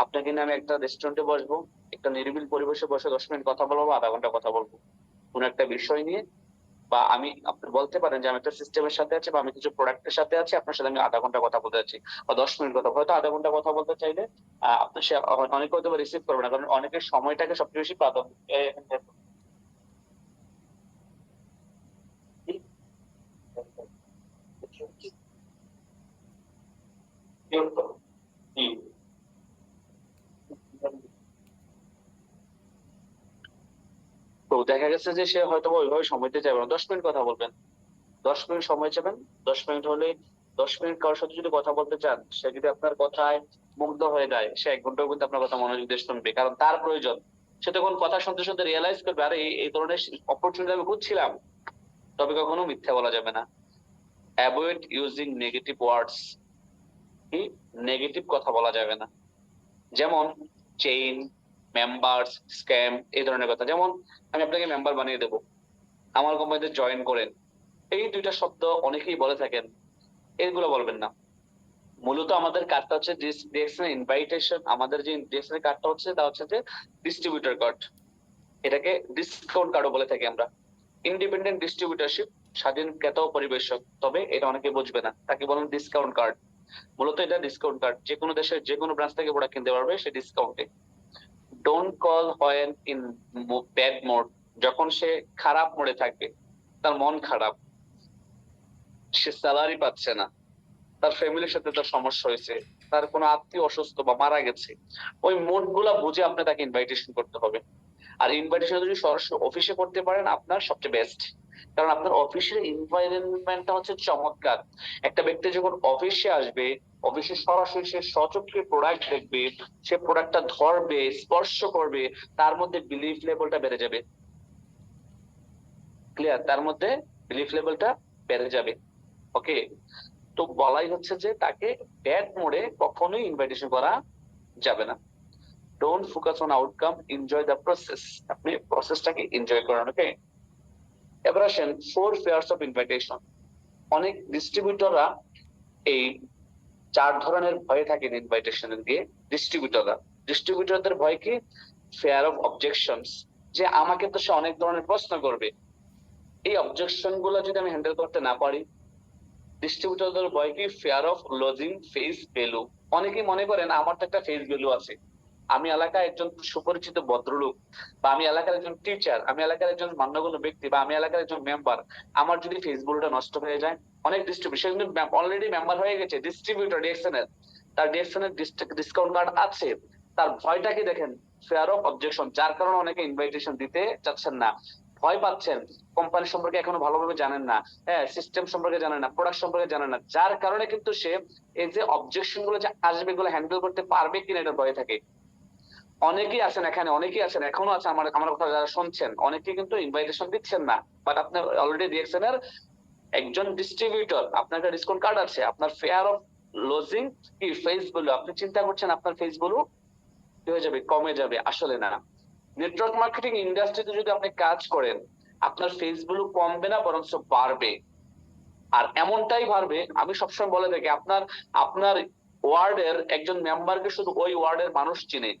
আপনাকে নিয়ে আমি একটা রেস্টুরেন্টে বসবো, একটা নিরিবিল পরিবেশে বসে 10 মিনিট কথা বলবো, 0.5 ঘন্টা কথা বলবো কোন একটা বিষয় নিয়ে। বা আমি, আপনি বলতে পারেন যে আমি একটা সিস্টেমের সাথে আছি বা আমি কিছু প্রোডাক্টের সাথে আছি, আপনার সাথে আমি 0.5 ঘন্টা কথা বলতে চাচ্ছি বা 10 মিনিট কথা, হয়তো 0.5 ঘন্টা কথা বলতে চাইলে আপনার সে অনেকে হয়তো রিসিভ করবে না, কারণ অনেকের সময়টাকে সবচেয়ে বেশি প্রাধান্য। তো দেখা গেছে যে সে হয়তো ওইভাবে সময় দিতে চাইবে না, 10 মিনিট কথা বলবেন, 10 মিনিট সময় চাবেন। 10 মিনিট হলে, 10 মিনিট কারোর সাথে যদি কথা বলতে চান, সে যদি আপনার কথায় মুগ্ধ হয়ে যায়, সে 1 ঘন্টাও কিন্তু আপনার কথা মনোযোগ দিয়ে শুনবে, কারণ তার প্রয়োজন। সে তখন কথা শুনতে শুনতে রিয়েলাইজ করবে আরে এই ধরনের অপরচুনিটি আমি খুঁজছিলাম। তবে কখনো মিথ্যা বলা যাবে না। অ্যাভয়েড ইউজিং নেগেটিভ ওয়ার্ডস, কি নেগেটিভ কথা বলা যাবে না। যেমন চেইন, মেম্বার্স, স্ক্যাম, এই ধরনের কথা। যেমন আমি আপনাকে মেম্বার বানিয়ে দেবো, আমার কোম্পানিতে জয়েন করেন, এই দুইটা শব্দ অনেকেই বলে থাকেন, এগুলো বলবেন না। মূলত আমাদের কার্ডটা হচ্ছে ডিএক্সএন ইনভাইটেশন, আমাদের যে ডিএক্সএন এর কার্ডটা হচ্ছে তা হচ্ছে যে ডিস্ট্রিবিউটর কার্ড, এটাকে ডিসকাউন্ট কার্ডও বলে থাকি আমরা। ইন্ডিপেন্ডেন্ট ডিস্ট্রিবিউটরশিপ, স্বাধীন ক্রেতা ও পরিবেশক, তবে এটা অনেকে বুঝবে না, তাকে বলেন ডিসকাউন্ট কার্ড। মূলত এটা ডিসকাউন্ট কার্ড, যে কোনো দেশের যে কোনো ব্রাঞ্চ থেকে প্রোডাক্ট কিনতে পারবে সে ডিসকাউন্টে। Don't call when in bad mode, যখন সে খারাপ মোডে থাকবে, তার মন খারাপ, সে স্যালারি পাচ্ছে না, তার ফ্যামিলির সাথে তার সমস্যা হয়েছে, তার কোনো আত্মীয় অসুস্থ বা মারা গেছে, ওই মোড গুলা বুঝে আপনি তাকে ইনভাইটেশন করতে হবে। আর ইনভাইটেশন যদি সরাসরি অফিসে করতে পারেন আপনার সবচেয়ে বেস্ট, কারণ আপনার অফিসের এনভায়রনমেন্টটা হচ্ছে চমৎকার। একটা ব্যক্তি যখন অফিসে আসবে, অফিসে সরাসরি সে সচক্ষে প্রোডাক্ট দেখবে, সে প্রোডাক্টটা ধরবে, স্পর্শ করবে, তার মধ্যে বিলিফ লেভেলটা বেড়ে যাবে। ক্লিয়ার? তার মধ্যে বিলিফ লেভেলটা বেড়ে যাবে। ওকে, তো বলাই হচ্ছে যে তাকে ব্যাড মোডে কখনোই ইনভাইটেশন করা যাবে না। Don't focus on outcome, enjoy the process, আপনি প্রসেসটাকে এনজয় করেন। ওকে, এবার আসেন 4 পেয়ার্স অফ ইনভাইটেশন। অনেক ডিস্ট্রিবিউটররা এই চার ধরনের ভয় থাকে ইনভাইটেশনের দিয়ে ডিস্ট্রিবিউটরদের ভয় কি? ফেয়ার অফ অবজেকশনস, যে আমাকে তো সে অনেক ধরনের প্রশ্ন করবে, এই অবজেকশন গুলো যদি আমি হ্যান্ডেল করতে না পারি। ডিস্ট্রিবিউটরদের ভয় কি? Fair of lodging face value. অনেকেই মনে করেন আমার তো একটা ফেস ভ্যালু আছে, আমি এলাকায় একজন সুপরিচিত ভদ্রলোক, বা আমি এলাকার একজন টিচার, আমি এলাকার একজন মান্যগণ্য ব্যক্তি, বা আমি এলাকার একজন মেম্বার, আমার যদি ফেস ভ্যালুটা নষ্ট হয়ে যায়। অনেক ডিস্ট্রিবিউশন অলরেডি মেম্বার হয়ে গেছে, ডিস্ট্রিবিউটর ডিএক্সএন এর, তার ডিএক্সএন এর ডিসকাউন্ট কার্ড আছে, তার ভয়টা কি দেখেন? ফেয়ার অফ অবজেকশন, যার কারণে অনেকে ইনভাইটেশন দিতে চাচ্ছেন না, ভয় পাচ্ছেন, কোম্পানি সম্পর্কে এখনো ভালোভাবে জানেন না, হ্যাঁ, সিস্টেম সম্পর্কে জানেন না, প্রোডাক্ট সম্পর্কে জানেন না, যার কারণে কিন্তু সে এই যে অবজেকশন গুলো যে আসবে এগুলো হ্যান্ডেল করতে পারবে কিনা এটা ভয় থাকে। অনেকেই আছেন এখানে, অনেকেই আছেন, এখনো আছে আমার আমার কথা যারা শুনছেন, অনেকেই কিন্তু ইনভাইটেশন দিচ্ছেন না, বাট আপনি অলরেডি ডিএক্সএন এর একজন ডিস্ট্রিবিউটর, আপনার একটা ডিসকাউন্ট কার্ড আছে, আপনার ফেয়ার অফ লজিং কি ফেস ভ্যালু, আপনি চিন্তা করছেন আপনার ফেস ভ্যালু কি হয়ে যাবে? কমে যাবে। আসলে না, নেটওয়ার্ক মার্কেটিং ইন্ডাস্ট্রিতে যদি আপনি কাজ করেন, আপনার ফেস ভ্যালু কমবে না, বরঞ্চ বাড়বে। আর এমনটাই বাড়বে, আমি সবসময় বলে থাকি, আপনার আপনার ওয়ার্ডের একজন মেম্বারকে শুধু ওই ওয়ার্ডের মানুষ চিনে,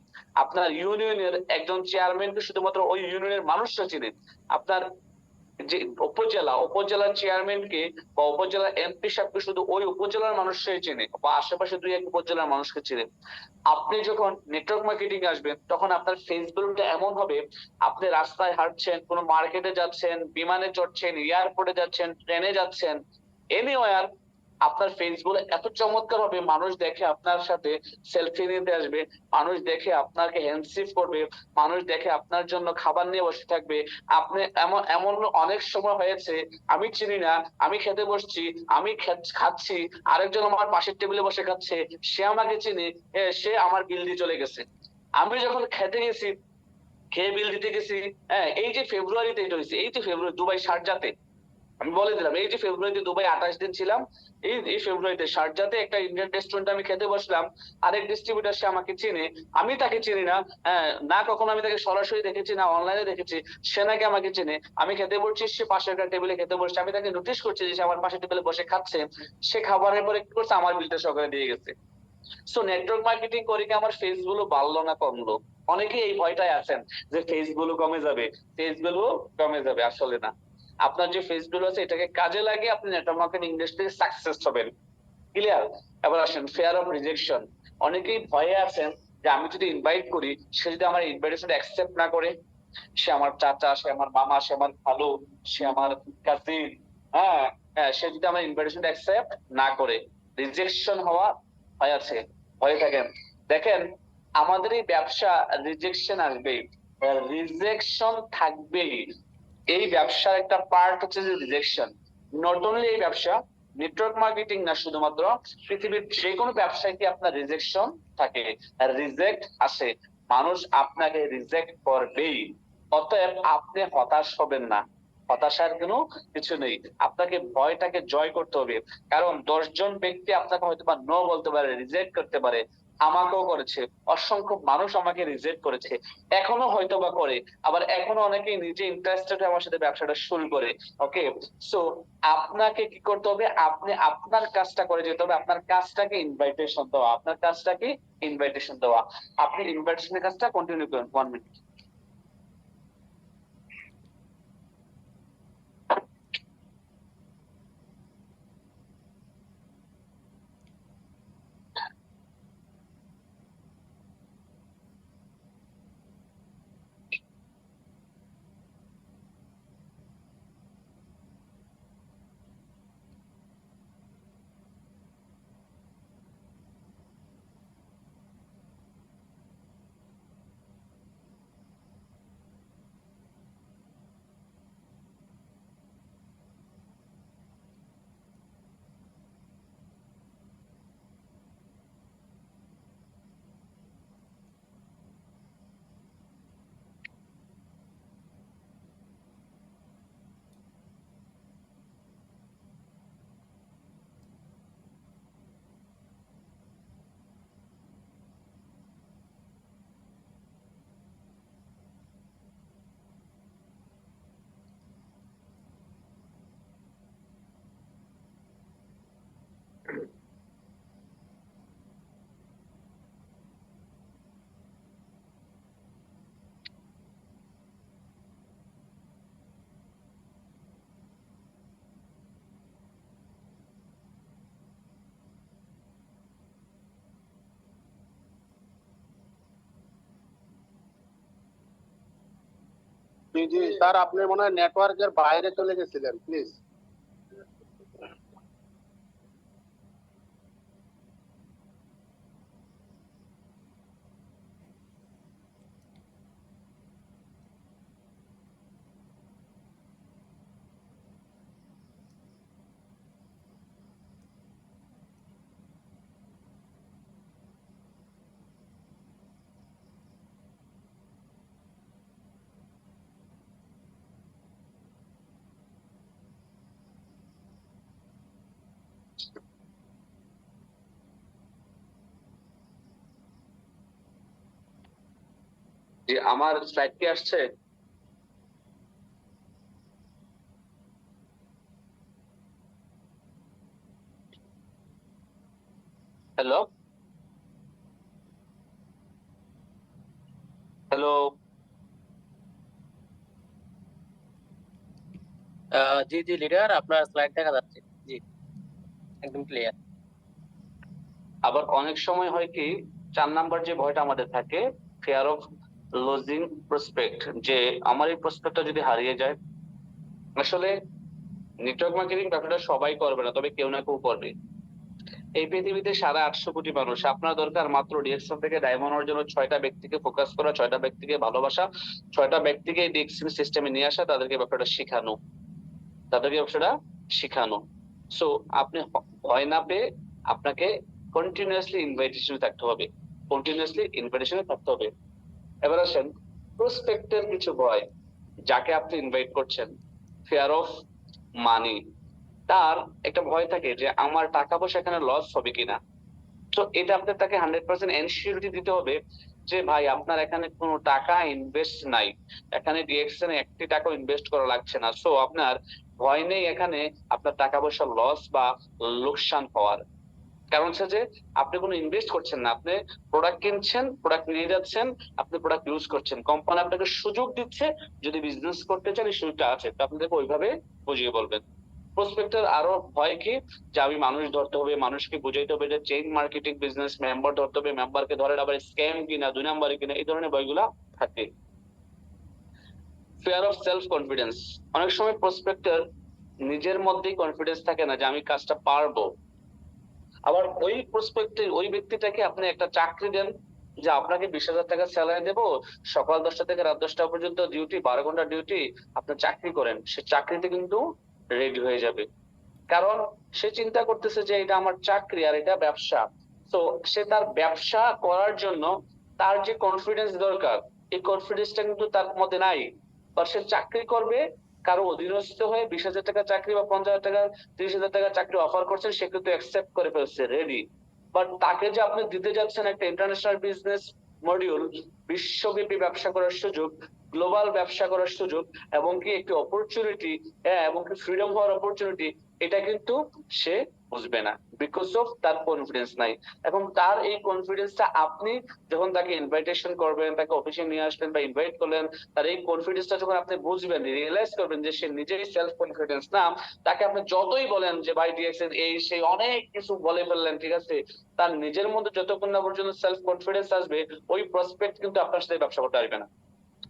আপনার ইউনিয়নের একজন চেয়ারম্যানকে শুধুমাত্র ওই ইউনিয়নের মানুষরা চিনে, আপনার যে উপজেলার চেয়ারম্যানকে বা উপজেলার এমপি সাহেবকে শুধু ওই উপজেলার মানুষরাই চেনে, বা আশেপাশে দুই এক উপজেলার মানুষকে চেনে। আপনি যখন নেটওয়ার্ক মার্কেটিং আসবেন, তখন আপনার ফেস ভ্যালুটা এমন হবে, আপনি রাস্তায় হাঁটছেন, কোনো মার্কেটে যাচ্ছেন, বিমানে চড়ছেন, এয়ারপোর্টে যাচ্ছেন, ট্রেনে যাচ্ছেন, এনিওয়ার, আপনার ফেস ভ্যালু এত চমৎকার হবে, মানুষ দেখে আপনার সাথে সেলফি নিতে আসবে, মানুষ দেখে আপনাকে হ্যান্ডশেক করবে, মানুষ দেখে আপনার জন্য খাবার নিয়ে বসে থাকবে। আপনি এমন এমন অনেক সময় হয়েছে, আমি চিনি না, আমি খেতে বসছি, আমি খাচ্ছি, আরেকজন আমার পাশের টেবিলে বসে খাচ্ছে, সে আমাকে চিনি, সে আমার বিল দিয়ে চলে গেছে। আমি যখন খেতে গেছি, খেয়ে বিল দিতে গেছি, হ্যাঁ, এই যে ফেব্রুয়ারিতে এটা হয়েছে, এই যে ফেব্রুয়ারি দুবাই শারজাতে, আমি বলে দিলাম, এই যে ফেব্রুয়ারিতে দুবাই 28 দিন ছিলাম, এই ফেব্রুয়ারিতে শারজাতে একটা ইন্ডিয়ান রেস্টুরেন্টে আমি খেতে বসলাম, আরেক ডিস্ট্রিবিউটর সে আমাকে চিনে, আমি তাকে চিনি না, হ্যাঁ, না কখনো আমি তাকে সরাসরি দেখেছি, না অনলাইনে দেখেছি, সে নাকি আমাকে চিনে, আমি খেতে বলছি, সে পাশের একটা টেবিলে খেতে বসছে, আমি তাকে নোটিস করছি যে সে আমার পাশের টেবিলে বসে খাচ্ছে, সে খাবারের পরে কি করছে? আমার বিলটা সহকারে দিয়ে গেছে। সো নেটওয়ার্ক মার্কেটিং করে কি আমার ফেস ভ্যালু বাড়লো না কমলো? অনেকেই এই ভয়টায় আছেন যে ফেস ভ্যালু কমে যাবে, ফেস ভ্যালু কমে যাবে। আসলে না, আপনার যে ফেস ভ্যালু আছে এটাকে কাজে লাগিয়ে আপনি নেটওয়ার্ক মার্কেটিং ইন্ডাস্ট্রিতে সাকসেস হবেন। ক্লিয়ার? এবার আসেন ফেয়ার অফ রিজেকশন। অনেকেই ভয়ে আছেন যে আমি যদি ইনভাইট করি, সে যদি আমার ইনভাইটেশন অ্যাকসেপ্ট না করে, সে আমার চাচা, সে আমার মামা, সে আমার খালু, সে আমার কাজিন, হ্যাঁ, হ্যাঁ, সে যদি আমার ইনভাইটেশন অ্যাকসেপ্ট না করে, রিজেকশন হওয়া ভয় আছে, ভয় থাকেন। দেখেন, আমাদের এই ব্যবসা রিজেকশন আসবেই, রিজেকশন থাকবেই। এই ব্যবসার একটা পার্ট হচ্ছে যে রিজেকশন। নট অনলি এই ব্যবসা, নেটওয়ার্ক মার্কেটিং না, শুধুমাত্র পৃথিবীর যে কোনো ব্যবসায় কি আপনার রিজেকশন থাকে, রিজেক্ট আসে, মানুষ আপনাকে রিজেক্ট করবেই। অতএব আপনি হতাশ হবেন না, হতাশার কোনো কিছু নেই, আপনাকে ভয়টাকে জয় করতে হবে। কারণ 10 জন ব্যক্তি আপনাকে হয়তো বা নো বলতে পারে, রিজেক্ট করতে পারে, আমাকেও করেছে, অসংখ্য মানুষ আমাকে রিজেক্ট করেছে, এখনো হয়তো বা করে, আবার এখনো অনেকেই নিজে ইন্টারেস্টেড হয়ে আমার সাথে ব্যবসাটা শুরু করে। ওকে, সো আপনাকে কি করতে হবে? আপনি আপনার কাজটা করে যেতে হবে, আপনার কাজটাকে ইনভাইটেশন দেওয়া, আপনার কাজটাকে ইনভাইটেশন দেওয়া। আপনি ইনভাইটেশনের কাজটা কন্টিনিউ করুন 1 মিনিট। জি জি স্যার, আপনি মনে হয় নেটওয়ার্কের বাইরে চলে গেছিলেন, প্লিজ। যে আমার স্লাইড কি আসছে? Hello hello. জি জি লিডার, আপনার স্লাইড দেখা যাচ্ছে। জি, একদম ক্লিয়ার। আবার অনেক সময় হয় কি, 4 নাম্বার যে ভয়টা আমাদের থাকে, ফিয়ার অফ লুজিং প্রসপেক্ট, যে আমার এই প্রসপেক্টটা যদি হারিয়ে যায়। আসলে নেটওয়ার্ক মার্কেটিং ব্যাপারটা সবাই করবে না, তবে কেউ না কেউ করবে। এই পৃথিবীতে 850 কোটি মানুষ, আপনার দরকার মাত্র ডিএক্সএন থেকে ডায়মন্ড হওয়ার জন্য 6টা ব্যক্তিকে ফোকাস করা, 6টা ব্যক্তিকে ভালোবাসা, 6টা ব্যক্তিকে ডিএক্সএন সিস্টেমে নিয়ে আসা, তাদেরকে ব্যাপারটা শেখানো, তাদেরকে ব্যাপারটা শেখানো। সো আপনি ভয় না পেয়ে আপনাকে কন্টিনিউয়াসলি ইনভাইটেশনে থাকতে হবে, কন্টিনিউয়াসলি ইনভাইটেশনে থাকতে হবে। এবার আসেন প্রসপেক্টের কিছু ভয়। যাকে আপনি ইনভাইট করছেন, ফিয়ার অফ মানি, তার একটা ভয় থাকে যে আমার টাকা পয়সা এখানে লস হবে কিনা। তো এটা আপনার তাকে 100% এনশিওরিটি দিতে হবে যে ভাই আপনার এখানে কোনো টাকা ইনভেস্ট নাই, এখানে ডিএক্সএন 1 টাকা ইনভেস্ট করা লাগছে না। সো আপনার ভয় নেই এখানে আপনার টাকা পয়সা লস বা লোকসান হওয়ার। কারণ হচ্ছে যে আপনি কোনো ইনভেস্ট করছেন না, আপনি প্রোডাক্ট কিনছেন, প্রোডাক্ট নিয়ে যাচ্ছেন, আপনি প্রোডাক্ট ইউজ করছেন, কোম্পানি আপনাকে সুযোগ দিচ্ছে, যদি বিজনেস করতে চান এই সুযোগটা আছে, তো আপনাদেরকে ওইভাবে বুঝিয়ে বলবেন। প্রসপেক্টের আরো ভয় কি, যে আমি মানুষ ধরতে হবে, মানুষকে বুঝাইতে হবে যে চেইন মার্কেটিং বিজনেস, মেম্বার ধরতে হবে, মেম্বারকে ধরে আবার স্ক্যাম কিনা, 2 নাম্বারে কিনা, এই ধরনের ভয়গুলা থাকে। ফিয়ার অফ সেলফ কনফিডেন্স, অনেক সময় প্রসপেক্টর নিজের মধ্যেই কনফিডেন্স থাকে না যে আমি কাজটা পারবো। আবার ওই প্রসপেক্টে ওই ব্যক্তিটাকে আপনি একটা চাকরি দেন যে আপনাকে 20,000 টাকা স্যালারি দেবো, সকাল 10টা থেকে রাত 10টা পর্যন্ত ডিউটি, 12 ঘন্টা ডিউটি, আপনি চাকরি করেন, সে চাকরিতে কিন্তু রেডি হয়ে যাবে। কারণ সে চিন্তা করতেছে যে এটা আমার চাকরি আর এটা ব্যবসা। তো সে তার ব্যবসা করার জন্য তার যে কনফিডেন্স দরকার, এই কনফিডেন্সটা কিন্তু তার মধ্যে নাই। বা সে চাকরি করবে কারো অধীনস্থ হয়ে, 20,000 টাকা চাকরি বা 50,000 টাকা, 30,000 টাকা চাকরি অফার করছেন, সে কিন্তু অ্যাকসেপ্ট করে ফেলছে, রেডি। বাট তাকে যে আপনি দিতে যাচ্ছেন একটা ইন্টারন্যাশনাল বিজনেস মডিউল, বিশ্বব্যাপী ব্যবসা করার সুযোগ, গ্লোবাল ব্যবসা করার সুযোগ, এবং কি একটি অপরচুনিটি, এবং কি ফ্রিডম হওয়ার অপরচুনিটি, এটা কিন্তু সে বুঝবে না, বিকজ অফ তার কনফিডেন্স নাই। এবং তার এই কনফিডেন্সটা আপনি যখন তাকে ইনভাইটেশন করবেন, তাকে অফিসে নিয়ে আসবেন বা ইনভাইট করলেন, তার এই কনফিডেন্সটা যখন আপনি বুঝবেন, রিয়েলাইজ করবেন যে সে নিজেই সেলফ কনফিডেন্স না, তাকে আপনি যতই বলেন যে ভাই ডিএক্সএন এই সেই অনেক কিছু বলে ফেললেন, ঠিক আছে, তার নিজের মধ্যে যতক্ষণ না পর্যন্ত সেলফ কনফিডেন্স আসবে, ওই প্রসপেক্ট কিন্তু আপনার সাথে ব্যবসা করতে পারবে না।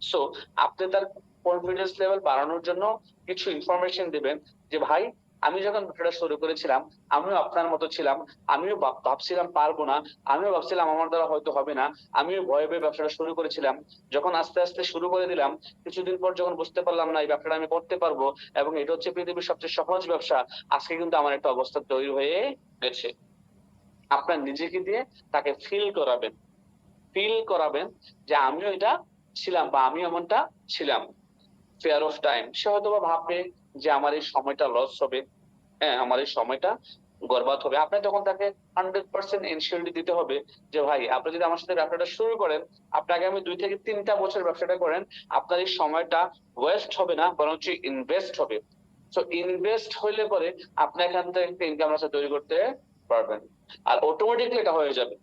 সো আপনি তার কনফিডেন্স লেভেল বাড়ানোর জন্য কিছু ইনফরমেশন দিবেন যে ভাই আমি যখন ব্যবসাটা শুরু করেছিলাম, আমিও আপনার মতো ছিলাম, আমিও ভাবছিলাম পারবো না, আমিও ভাবছিলাম আমার দ্বারা হয়তো হবে না, আমিও ভয়ে ভয়ে ব্যবসাটা শুরু করেছিলাম। যখন আস্তে আস্তে শুরু করে দিলাম, কিছুদিন পর যখন বুঝতে পারলাম না এই ব্যবসাটা আমি করতে পারবো, এবং এটা হচ্ছে পৃথিবীর সবচেয়ে সহজ ব্যবসা, আজকে কিন্তু আমার একটা অবস্থা তৈরি হয়ে গেছে। আপনার নিজেকে দিয়ে তাকে ফিল করাবেন যে আমিও এটা ছিলাম বা আমি এমনটা ছিলাম। ফেয়ার অফ টাইম, সে হয়তো বা ভাববে যে আমার এই সময়টা লস হবে, হ্যাঁ আমার এই সময়টা বরবাদ হবে। আপনি তখন তাকে 100% এনশিওরিটি দিতে হবে যে ভাই আপনি যদি আমার সাথে ব্যবসাটা শুরু করেন, আপনাকে আমি 2 থেকে 3টা বছর ব্যবসাটা করেন, আপনার এই সময়টা ওয়েস্ট হবে না, বরং ইনভেস্ট হবে। সো ইনভেস্ট হইলে পরে আপনি এখান থেকে একটা ইনকাম রাস্তা তৈরি করতে পারবেন, আর অটোমেটিকলি এটা হয়ে যাবে।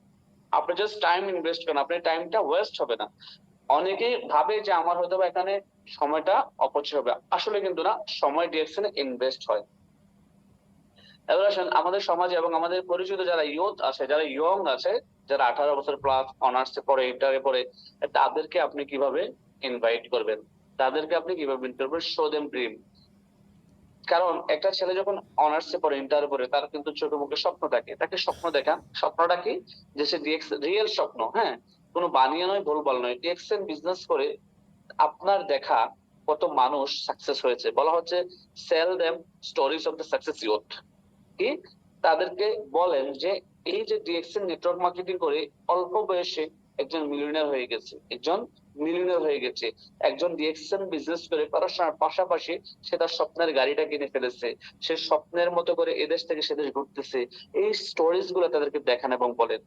আপনি জাস্ট টাইম ইনভেস্ট করেন, আপনার টাইমটা ওয়েস্ট হবে না। অনেকেই ভাবে যে আমার হয়তো বা এখানে সময়টা অপচয় হবে, আসলে কিন্তু না, সময় ডিরেকশনে ইনভেস্ট হয়। এবার আসেন আমাদের সমাজে এবং আমাদের পরিচিত যারা ইয়ুথ আছে, যারা ইয়ং আছে, যারা 18 বছর প্লাস, অনার্সে পড়ে, ইন্টারে পড়ে, তাদেরকে আপনি কিভাবে ইনভাইট করবেন। তাদেরকে আপনি কিভাবে মেন্টর করবেন? Show them dream. কারণ একটা ছেলে যখন অনার্সে পড়ে, ইন্টার পড়ে, তার কিন্তু চোখে মুখে স্বপ্ন থাকে, তাকে স্বপ্ন দেখান। স্বপ্নটা কি? যে সে ডিএক্স রিয়েল স্বপ্ন, হ্যাঁ, কোনো বানিয়ে নয়, ভুলভাল নয়। ডিএক্সএন বিজনেস করে আপনার দেখা কত মানুষ সাকসেস হয়েছে, বলা হচ্ছে sell them stories of the success youth. কি? তাদেরকে বলেন যে এই যে ডিএক্সএন নেটওয়ার্ক মার্কেটিং করে অল্প বয়সে একজন মিলিয়নিয়ার হয়ে গেছে, একজন মিলিয়নিয়ার হয়ে গেছে, একজন ডিএক্সএন বিজনেস করে পড়াশোনার পাশাপাশি সে তার স্বপ্নের গাড়িটা কিনে ফেলেছে, সে স্বপ্নের মতো করে এদেশ থেকে সেদেশ ঘুরতেছে। এই স্টোরিজ গুলো তাদেরকে দেখান এবং বলেন,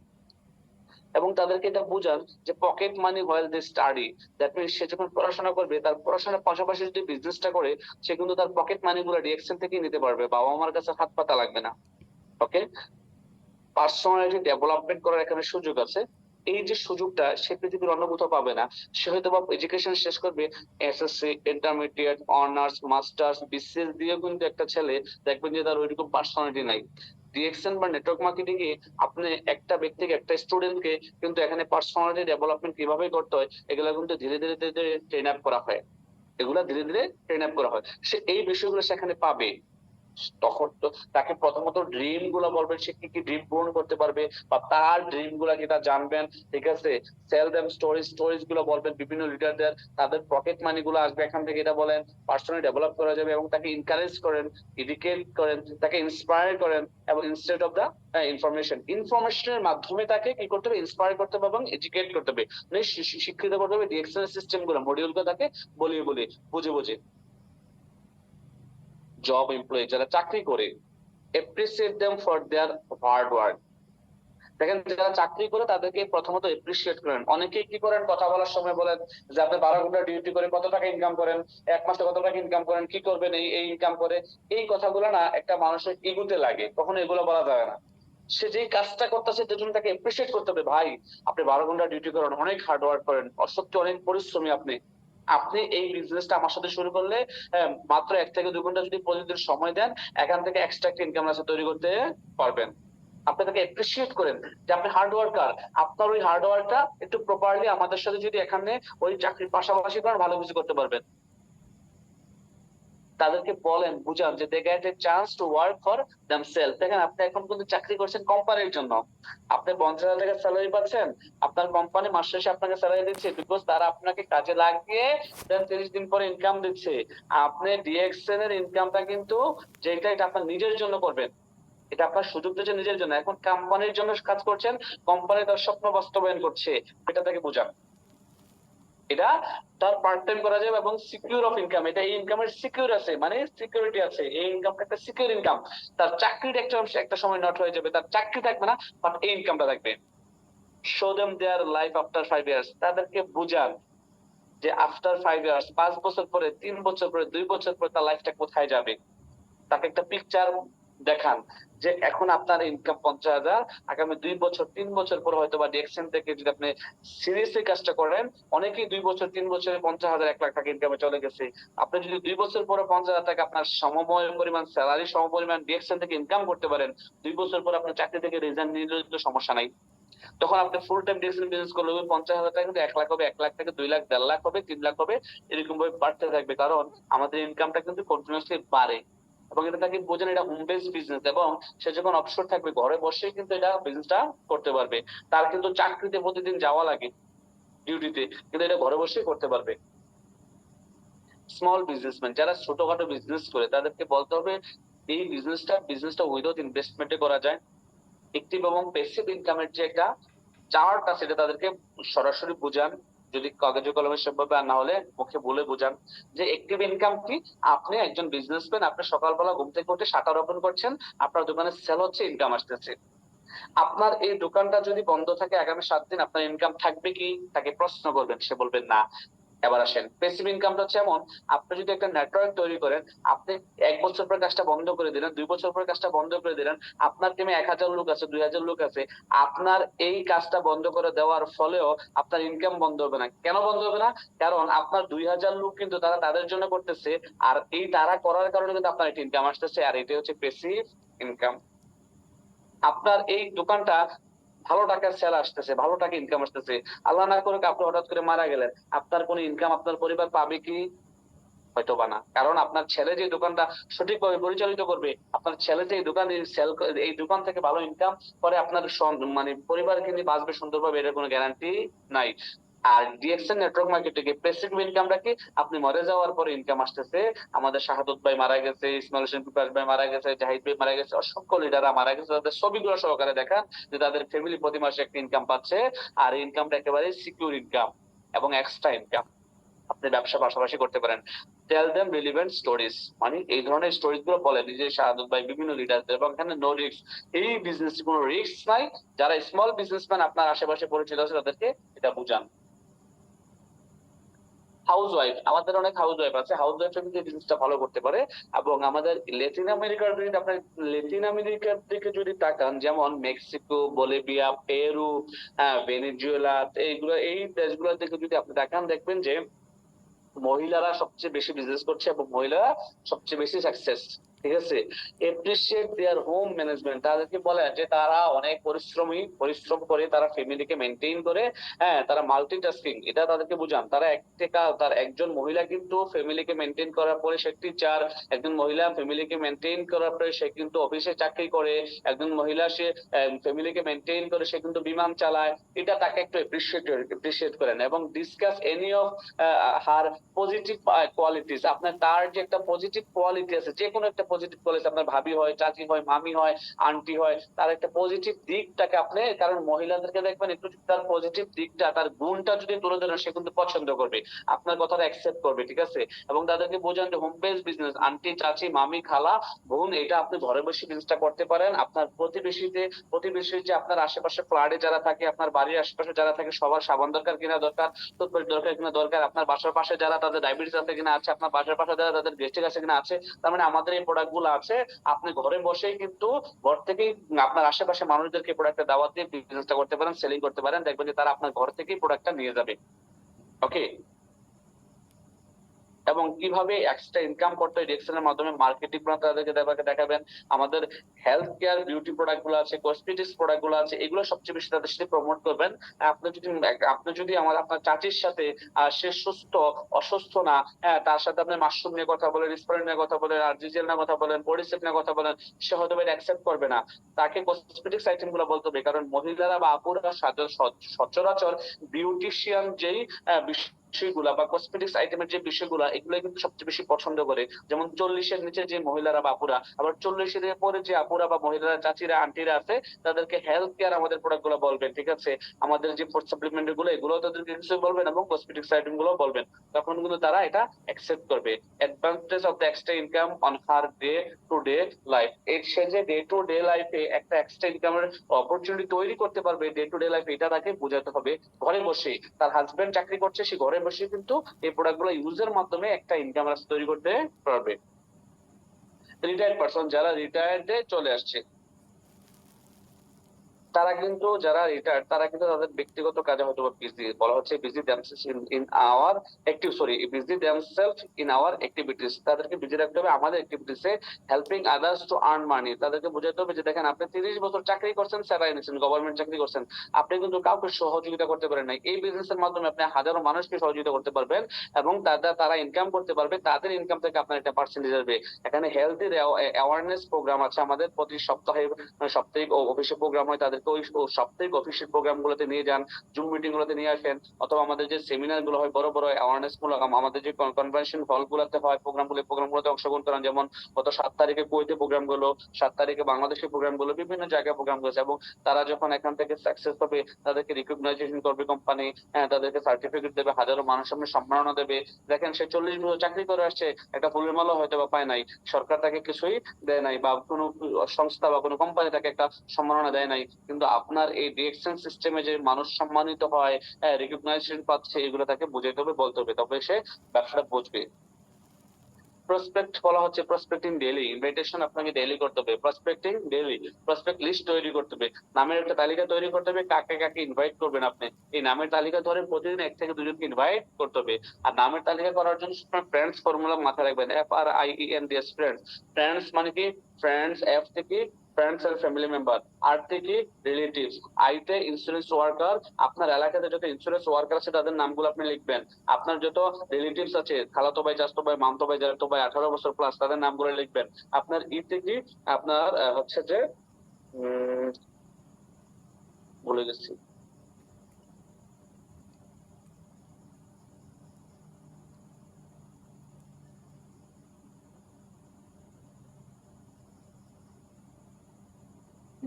এবং তাদেরকে এটা বুঝান যে pocket money while they study, that means সে যখন পড়াশোনা করবে, তার পড়াশোনার পাশাপাশি যদি বিজনেসটা করে, সে কিন্তু তার পকেট মানি গুলো ডিএক্সএন থেকেই নিতে পারবে, বাবা মার কাছে হাত পাতা লাগবে না। ওকে, পার্সোনালিটি ডেভেলপমেন্ট করার এখানে সুযোগ আছে। এই যে সুযোগটা সে পৃথিবীর অন্য কোথাও পাবে না। সে হয়তো বা এডুকেশন শেষ করবে, SSC, intermediate, honours, masters, BCS দিয়ে, কিন্তু একটা ছেলে দেখবেন যে তার ওইরকম পার্সোনালিটি নাই। ডিএক্সএন বা নেটওয়ার্ক মার্কেটিং এ আপনি একটা ব্যক্তিকে, একটা স্টুডেন্টকে কিন্তু এখানে পার্সোনালিটি ডেভেলপমেন্ট কিভাবে করতে হয় এগুলো কিন্তু ধীরে ধীরে ধীরে ধীরে ট্রেন আপ করা হয়, এগুলা ধীরে ধীরে ট্রেন আপ করা হয়। সে এই বিষয়গুলো সেখানে পাবে। তখন তো তাকে প্রথমত ড্রিম গুলা বলবেন, সে কি কি ড্রিম পূরণ করতে পারবে, বা তার ড্রিম গুলা কি তা জানবেন। ঠিক আছে, সেল দেম স্টোরিজ গুলো বলবেন বিভিন্ন লিডারদের, তাদের পকেট মানি গুলো আসবে এখান থেকে, এটা বলেন। পার্সোনালি ডেভেলপ করা যাবে এবং তাকে এনকারেজ করেন, এডুকেট করেন, তাকে ইন্সপায়ার করেন, এবং ইনস্টেড অফ দা ইনফরমেশনের মাধ্যমে তাকে কি করতে হবে? ইন্সপায়ার করতে হবে এবং এডুকেট করতে হবে, মানে শিক্ষিত করতে হবে। ডিএক্সএন সিস্টেম গুলো, মডিউল গুলো তাকে বলিয়ে বলিয়ে বুঝে বুঝে। জব এমপ্লয়ি যারা চাকরি করে, appreciate them for their hard work. দেখেন, যারা চাকরি করে তাদেরকে প্রথমত এপ্রিসিয়েট করেন। অনেকেই কি করেন, কথা বলার সময় বলেন যে আপনি 12 ঘন্টা ডিউটি করে কত টাকা ইনকাম করেন, এক মাসে কত টাকা ইনকাম করেন, কি করবেন এই এই ইনকাম করে। এই কথাগুলো না একটা মানুষের ইগুতে লাগে, কখনো এগুলো বলা যাবে না। সে যেই কাজটা করতেছে তার জন্য তাকে এপ্রিসিয়েট করতে হবে। ভাই, আপনি 12 ঘন্টা ডিউটি করেন, অনেক হার্ড ওয়ার্ক করেন, সত্যি অনেক পরিশ্রমী আপনি। আপনি এই বিজনেসটা আমার সাথে শুরু করলে মাত্র 1 থেকে 2 ঘন্টা যদি প্রতিদিন সময় দেন, এখান থেকে এক্সট্রা একটা ইনকাম আছে তৈরি করতে পারবেন। আপনি তাকে এপ্রিসিয়েট করেন যে আপনি হার্ড ওয়ার্কার, আপনার ওই হার্ড ওয়ার্কটা একটু প্রপারলি আমাদের সাথে যদি এখানে ওই চাকরির পাশাপাশি করেন, ভালো কিছু করতে পারবেন। তাদেরকে বলেন, বুঝান যে they get a chance to work for themselves. দেখেন, আপনি এখন কিন্তু চাকরি করছেন কোম্পানির জন্য, আপনি 50,000 টাকা স্যালারি পাচ্ছেন, আপনার কোম্পানি মাস শেষে আপনাকে স্যালারি দিচ্ছে, বিকজ তারা আপনাকে কাজে লাগিয়ে দেন 30 দিন পরে ইনকাম দিচ্ছে। আপনি ডিএক্সএন এর ইনকামটা কিন্তু যেটা, এটা আপনার নিজের জন্য করবেন, এটা আপনার সুযোগ দিচ্ছে নিজের জন্য। এখন কোম্পানির জন্য কাজ করছেন, কোম্পানি তার স্বপ্ন বাস্তবায়ন করছে, এটা তাকে বোঝান। এটা তার পার্ট টাইম করা যাবে এবং সিকিউর অফ ইনকাম, এটা এই ইনকামের সিকিউর আছে, মানে সিকিউরিটি আছে, এই ইনকামটা একটা সিকিউর ইনকাম। তার চাকরির একটা সময় নট হয়ে যাবে, তার চাকরি থাকবে না, বাট এই ইনকামটা থাকবে। Show them their life after 5 years. তাদেরকে বুঝান যে আফটার 5 ইয়ার্স, 5 বছর পরে, 3 বছর পরে, 2 বছর পরে তার লাইফটা কোথায় যাবে। তাকে একটা পিকচার দেখান যে এখন আপনার ইনকাম 50,000, আগামী 2 বছর 3 বছর পর হয়তো বা ডিএক্সএন থেকে যদি আপনি সিরিয়াসলি কাজটা করেন, অনেকেই 2 বছর 3 বছরে 50,000 1 লাখ টাকা ইনকামে চলে গেছে। আপনি যদি 2 বছর পরে 50,000 টাকা আপনার সমময় পরিমাণ স্যালারি, সমপরিমাণ ডিএক্সএন থেকে ইনকাম করতে পারেন, 2 বছর পর আপনার চাকরি থেকে রিজাইন নিলে তো সমস্যা নাই। তখন আপনি ফুল টাইম ডিএক্সএন বিজনেস করলে 50,000 টাকা কিন্তু 1 লাখ হবে, 1 লাখ থেকে 2 লাখ, 1.5 লাখ হবে, 3 লাখ হবে, এরকম ভাবে বাড়তে থাকবে। কারণ আমাদের ইনকামটা কিন্তু কন্টিনিউয়াসলি বাড়ে, এবং এটা তাকে বোঝেন এটা হোম বেসড বিজনেস, এবং সে যখন অবসর থাকবে ঘরে বসে কিন্তু এটা বিজনেসটা করতে পারবে। তার কিন্তু চাকরিতে প্রতিদিন যাওয়া লাগে ডিউটিতে, কিন্তু এটা ঘরে বসে করতে পারবে। স্মল বিজনেসম্যান যারা ছোটখাটো বিজনেস করে, তাদেরকে বলতে হবে এই বিজনেসটা উইদাউট ইনভেস্টমেন্টে করা যায়। অ্যাক্টিভ এবং প্যাসিভ ইনকামের যে একটা চার্ট আছে, এটা তাদেরকে সরাসরি বুঝান, যদি কাগজে কলমে সম্ভব, আর না হলে মুখে বলে বুঝান যে অ্যাক্টিভ ইনকাম কি। আপনি একজন বিজনেসম্যান, আপনি সকালবেলা ঘুম থেকে উঠে শাটার ওপেন করছেন, আপনার দোকানে সেল হচ্ছে, ইনকাম আসতেছে। আপনার এই দোকানটা যদি বন্ধ থাকে আগামী 7 দিন, আপনার ইনকাম থাকবে কি? তাকে প্রশ্ন করবেন, সে বলবেন না। এবার আসেন, প্যাসিভ ইনকামটা হচ্ছে এমন, আপনি যদি একটা নেটওয়ার্ক তৈরি করেন, আপনি 1 বছর পর কাজটা বন্ধ করে দিলেন, 2 বছর পর কাজটা বন্ধ করে দিলেন, আপনার টিমে 1000 লোক আছে, 2000 লোক আছে, আপনার এই কাজটা বন্ধ করে দেওয়ার ফলেও আপনার ইনকাম বন্ধ হবে না। কেন বন্ধ হবে না? কারণ আপনার 2000 লোক কিন্তু তারা তাদের জন্য করতেছে, আর এই তারা করার কারণে কিন্তু আপনার একটা ইনকাম আসতেছে, আর এটা হচ্ছে প্যাসিভ ইনকাম। আপনার এই দোকানটা ভালো টাকার সেল আসতেছে, ভালো টাকা ইনকাম আসতেছে। আল্লাহ না করুক আপনি হঠাৎ করে মারা গেলেন, আপনার কোনো ইনকাম আপনার পরিবার পাবে কি? হয়তোবা না। কারণ আপনার ছেলে যে দোকানটা সঠিকভাবে পরিচালিত করবে, আপনার ছেলে যে এই দোকান এই দোকান থেকে ভালো ইনকাম করে আপনার মানে পরিবারকে নিয়ে বাঁচবে সুন্দরভাবে, এটার কোনো গ্যারান্টি নাই। আর ডিএক্সএন নেটওয়ার্ক মার্কেটিং এ প্যাসিভ ইনকামটা কি? আপনি মরে যাওয়ার পরে ইনকাম আসতেছে। আমাদের শাহাদত ভাই মারা গেছে, ইসমাইল হোসেন পিপাস ভাই মারা গেছে, জাহিদ ভাই মারা গেছে, অসংখ্য লিডাররা মারা গেছে, তাদের ছবিগুলো সহকারে দেখান যে তাদের ফ্যামিলি প্রতি মাসে একটা ইনকাম পাচ্ছে, আর ইনকামটা একেবারে সিকিউর ইনকাম এবং এক্সট্রা ইনকাম। আপনি ব্যবসা পাশাপাশি করতে পারেন। টেল দেম রিলিভেন্ট স্টোরিজ, মানে এই ধরনের স্টোরিজ গুলো বলেন যে শাহাদত ভাই বিভিন্ন লিডারদের, এবং এখানে নো রিস্ক, এই বিজনেস কোনো রিস্ক নাই। যারা স্মল বিজনেসম্যান আপনার আশেপাশে পরিচিত আছে তাদেরকে এটা বুঝান। হাউস ওয়াইফ, আমাদের অনেক হাউস ওয়াইফ আছে, হাউস ওয়াইফ কিন্তু এই বিজনেসটা ফলো করতে পারে। এবং আমাদের ল্যাটিন আমেরিকার যদি আপনার ল্যাটিন আমেরিকার দিকে যদি তাকান, যেমন মেক্সিকো, বলিভিয়া, পেরু, ভেনেজুয়েলা, এইগুলো এই দেশগুলোর দিকে যদি আপনি তাকান, দেখবেন যে মহিলারা সবচেয়ে বেশি বিজনেস করছে এবং মহিলারা সবচেয়ে বেশি সাকসেস। ঠিক আছে, এপ্রিসিয়েট দেয়ার হোম ম্যানেজমেন্ট, তাদেরকে বলে যে তারা অনেক পরিশ্রম করে তারা ফ্যামিলিকে মেনটেন করে। তারা মাল্টিটাস্কিং, এটা তাদেরকে বুঝান। তারা তার একজন মহিলা কিন্তু ফ্যামিলিকে মেনটেন করার পরে সে টিচার, একজন মহিলা ফ্যামিলিকে মেনটেন করার পরে সে কিন্তু অফিসে চাকরি করে, একজন মহিলা সে ফ্যামিলিকে মেনটেন করে সে কিন্তু বিমান চালায়। এটা তাকে একটু এপ্রিসিয়েট করেন এবং discuss any of her positive qualities. আপনার তার যে একটা পজিটিভ কোয়ালিটি আছে, যে কোনো একটা পজিটিভ কোয়ালিটি, আপনার ভাবি হয়, চাচি হয়, মামি হয়, আন্টি হয়, তার একটা পজিটিভ দিকটাকে আপনি, কারণ মহিলাদেরকে দেখবেন একটু তার পজিটিভ দিকটা, তার গুণটা যদি তুলে ধরেন সে কিন্তু পছন্দ করবে, আপনার কথাটা অ্যাকসেপ্ট করবে। ঠিক আছে, এবং তাদেরকে বোঝান যে হোম বেসড বিজনেস, আন্টি, চাচি, মামি, খালা, বোন, এটা আপনি ঘরে বসে বিজনেসটা করতে পারেন। আপনার প্রতিবেশী যে আপনার আশেপাশে ফ্ল্যাটে যারা থাকে, আপনার বাড়ির আশেপাশে যারা থাকে, সবার সাবান দরকার কিনা দরকার, টুথপেস্ট দরকার কিনা দরকার, আপনার বাসার পাশে যারা তাদের ডায়াবেটিস আছে কিনা আছে, আপনার বাসার পাশে যারা তাদের গ্যাস্ট্রিক আছে কিনা আছে। তার মানে আমাদের এই প্রোডাক্ট গুলো আছে, আপনি ঘরে বসেই কিন্তু ঘর থেকেই আপনার আশেপাশে মানুষদেরকে প্রোডাক্টের দাওয়াত দিয়ে বিজনেসটা করতে পারেন, সেলিং করতে পারেন। দেখবেন যে তারা আপনার ঘর থেকেই প্রোডাক্টটা নিয়ে যাবে। ওকে, এবং কিভাবে এক্সট্রা ইনকাম করতে হয় ডিএক্সএল এর মাধ্যমে মার্কেটিং তাদেরকে দেখাবেন। আমাদের হেলথ কেয়ার বিউটি প্রোডাক্ট গুলো আছে, কসমেটিক্স প্রোডাক্ট গুলো আছে, এগুলো সবচেয়ে বেশি তাদের সাথে প্রমোট করবেন। আপনি যদি আপনার চাচির সাথে সে সুস্থ অসুস্থ না, তার সাথে আপনি মাশরুম নিয়ে কথা বলেন, স্পোরেন নিয়ে কথা বলেন, আর্জিজেল নিয়ে কথা বলেন, বডিসেপ নিয়ে কথা বলেন, সে হয়তো এটা অ্যাকসেপ্ট করবে না। তাকে কসমেটিক্স আইটেম গুলো বলতে হবে, কারণ মহিলারা বা আপুরা সচরাচর বিউটিশিয়ান যেই বিষয়গুলা বা কসমেটিক্স আইটেমের যে বিষয়গুলা, এগুলো কিন্তু সবচেয়ে বেশি পছন্দ করে। যেমন 40-এর নিচে যে মহিলারা বা আপুরা, আবার 40-এর পরে যে আপুরা বা মহিলারা, চাচিরা, আন্টিরা আছে, তাদেরকে হেলথ কেয়ার আমাদের প্রোডাক্ট গুলো বলবেন। ঠিক আছে, আমাদের যে ফুড সাপ্লিমেন্ট গুলো, এগুলো তাদেরকে কিছু বলবেন এবং কসমেটিক্স আইটেম গুলো বলবেন। তখন কিন্তু তারা এটা অ্যাকসেপ্ট করবে। Advantage of the extra income on her day to day life, এর সে যে ডে টু ডে লাইফে একটা এক্সট্রা ইনকামের অপরচুনিটি তৈরি করতে পারবে ডে টু ডে লাইফ, এটা তাকে বোঝাতে হবে। ঘরে বসে তার হাজবেন্ড চাকরি করছে, সে ঘরে বসে কিন্তু এই প্রোডাক্ট গুলো ইউজের মাধ্যমে একটা ইনকাম রাস্তা তৈরি করতে পারবে। রিটায়ার্ড পারসন, যারা রিটায়ার্ডে চলে আসছে, তারা কিন্তু যারা রিটায়ার্ড, তারা কিন্তু তাদের ব্যক্তিগত কাজে হয়তো বিজি, বলা হচ্ছে busy themselves in our busy themselves in our activities, তাদেরকে বিজি রাখতে হবে আমাদের অ্যাক্টিভিটিসে। Helping others to earn money, তাদেরকে বোঝাতে হবে যে দেখেন আপনি 30 বছর চাকরি করছেন, স্যালারি নিচ্ছেন, গভর্নমেন্ট চাকরি করছেন, আপনি কিন্তু কাউকে সহযোগিতা করতে পারেন নাই। এই বিজনেসের মাধ্যমে আপনি হাজারো মানুষকে সহযোগিতা করতে পারবেন এবং তারা ইনকাম করতে পারবে, তাদের ইনকাম থেকে আপনার একটা পার্সেন্টেজ আসবে। এখানে হেলথের অ্যাওয়ারনেস প্রোগ্রাম আছে আমাদের, প্রতি সপ্তাহে সাপ্তাহিক অফিসে প্রোগ্রাম হয়, তাদেরকে ওই সাপ্তাহিক অফিসের প্রোগ্রাম গুলোতে নিয়ে যান, জুম মিটিং গুলোতে নিয়ে আসেন, অথবা আমাদের যে সেমিনার গুলো হয়, বড় বড় অ্যাওয়ারনেস মূলক আমাদের যে কনভেনশন হল গুলোতে হয় প্রোগ্রামগুলোতে অংশগ্রহণ করেন। যেমন গত 7 তারিখে কুয়েতে প্রোগ্রাম গুলো, 7 তারিখে বাংলাদেশের প্রোগ্রাম গুলো, বিভিন্ন জায়গায় প্রোগ্রাম হয়েছে। এবং তারা যখন এখান থেকে সাকসেস হবে, তাদেরকে রিকগনাইজেশন করবে কোম্পানি, তাদেরকে সার্টিফিকেট দেবে, হাজারো মানুষ সামনে সম্মাননা দেবে। দেখেন সে 40 বছর চাকরি করে আসছে, একটা ফুলের মালা হয়তো বা পায় নাই, সরকার তাকে কিছুই দেয় নাই, বা কোনো সংস্থা বা কোনো কোম্পানি তাকে একটা সম্মাননা দেয় নাই, কিন্তু আপনার এই ডিএক্সএন সিস্টেমে যে মানুষ সম্মানিত হয়, রিকগনাইজেশন পাচ্ছে, এগুলো তাকে বুঝাইতে হবে, বলতে হবে, তবে সে ব্যবসাটা বুঝবে। প্রসপেক্ট বলা হচ্ছে প্রসপেক্টিং ডেইলি, ইনভাইটেশন আপনাকে ডেইলি করতে হবে, প্রসপেক্টিং ডেইলি, প্রসপেক্ট লিস্ট তৈরি করতে হবে, নামের একটা তালিকা তৈরি করতে হবে, কাকে কাকে ইনভাইট করবেন আপনি। এই নামের তালিকা ধরে প্রতিদিন 1 থেকে 2 জনকে ইনভাইট করতে হবে। আর নামের তালিকা করার জন্য ফ্রেন্ডস ফর্মুলা মাথায় রাখবেন, FRIENDS, ফ্রেন্ডস। ফ্রেন্ডস মানে কি? ফ্রেন্ডস, এফ থেকে ফ্রেন্ডস এন্ড ফ্যামিলি মেম্বার। আর থেকে রিলেটিভস। আইতে ইন্স্যুরেন্স ওয়ার্কার, আপনার এলাকাতে যত ইন্স্যুরেন্স ওয়ার্কার আছে তাদের নামগুলো আপনি লিখবেন। আপনার যত রিলেটিভস আছে, খালাতো ভাই, চাচাতো ভাই, মামতো ভাই, জ্যাঠতো ভাই 18 বছর প্লাস, তাদের নামগুলো লিখবেন। আপনার ই থেকে আপনার হচ্ছে যে ভুলে গেছি,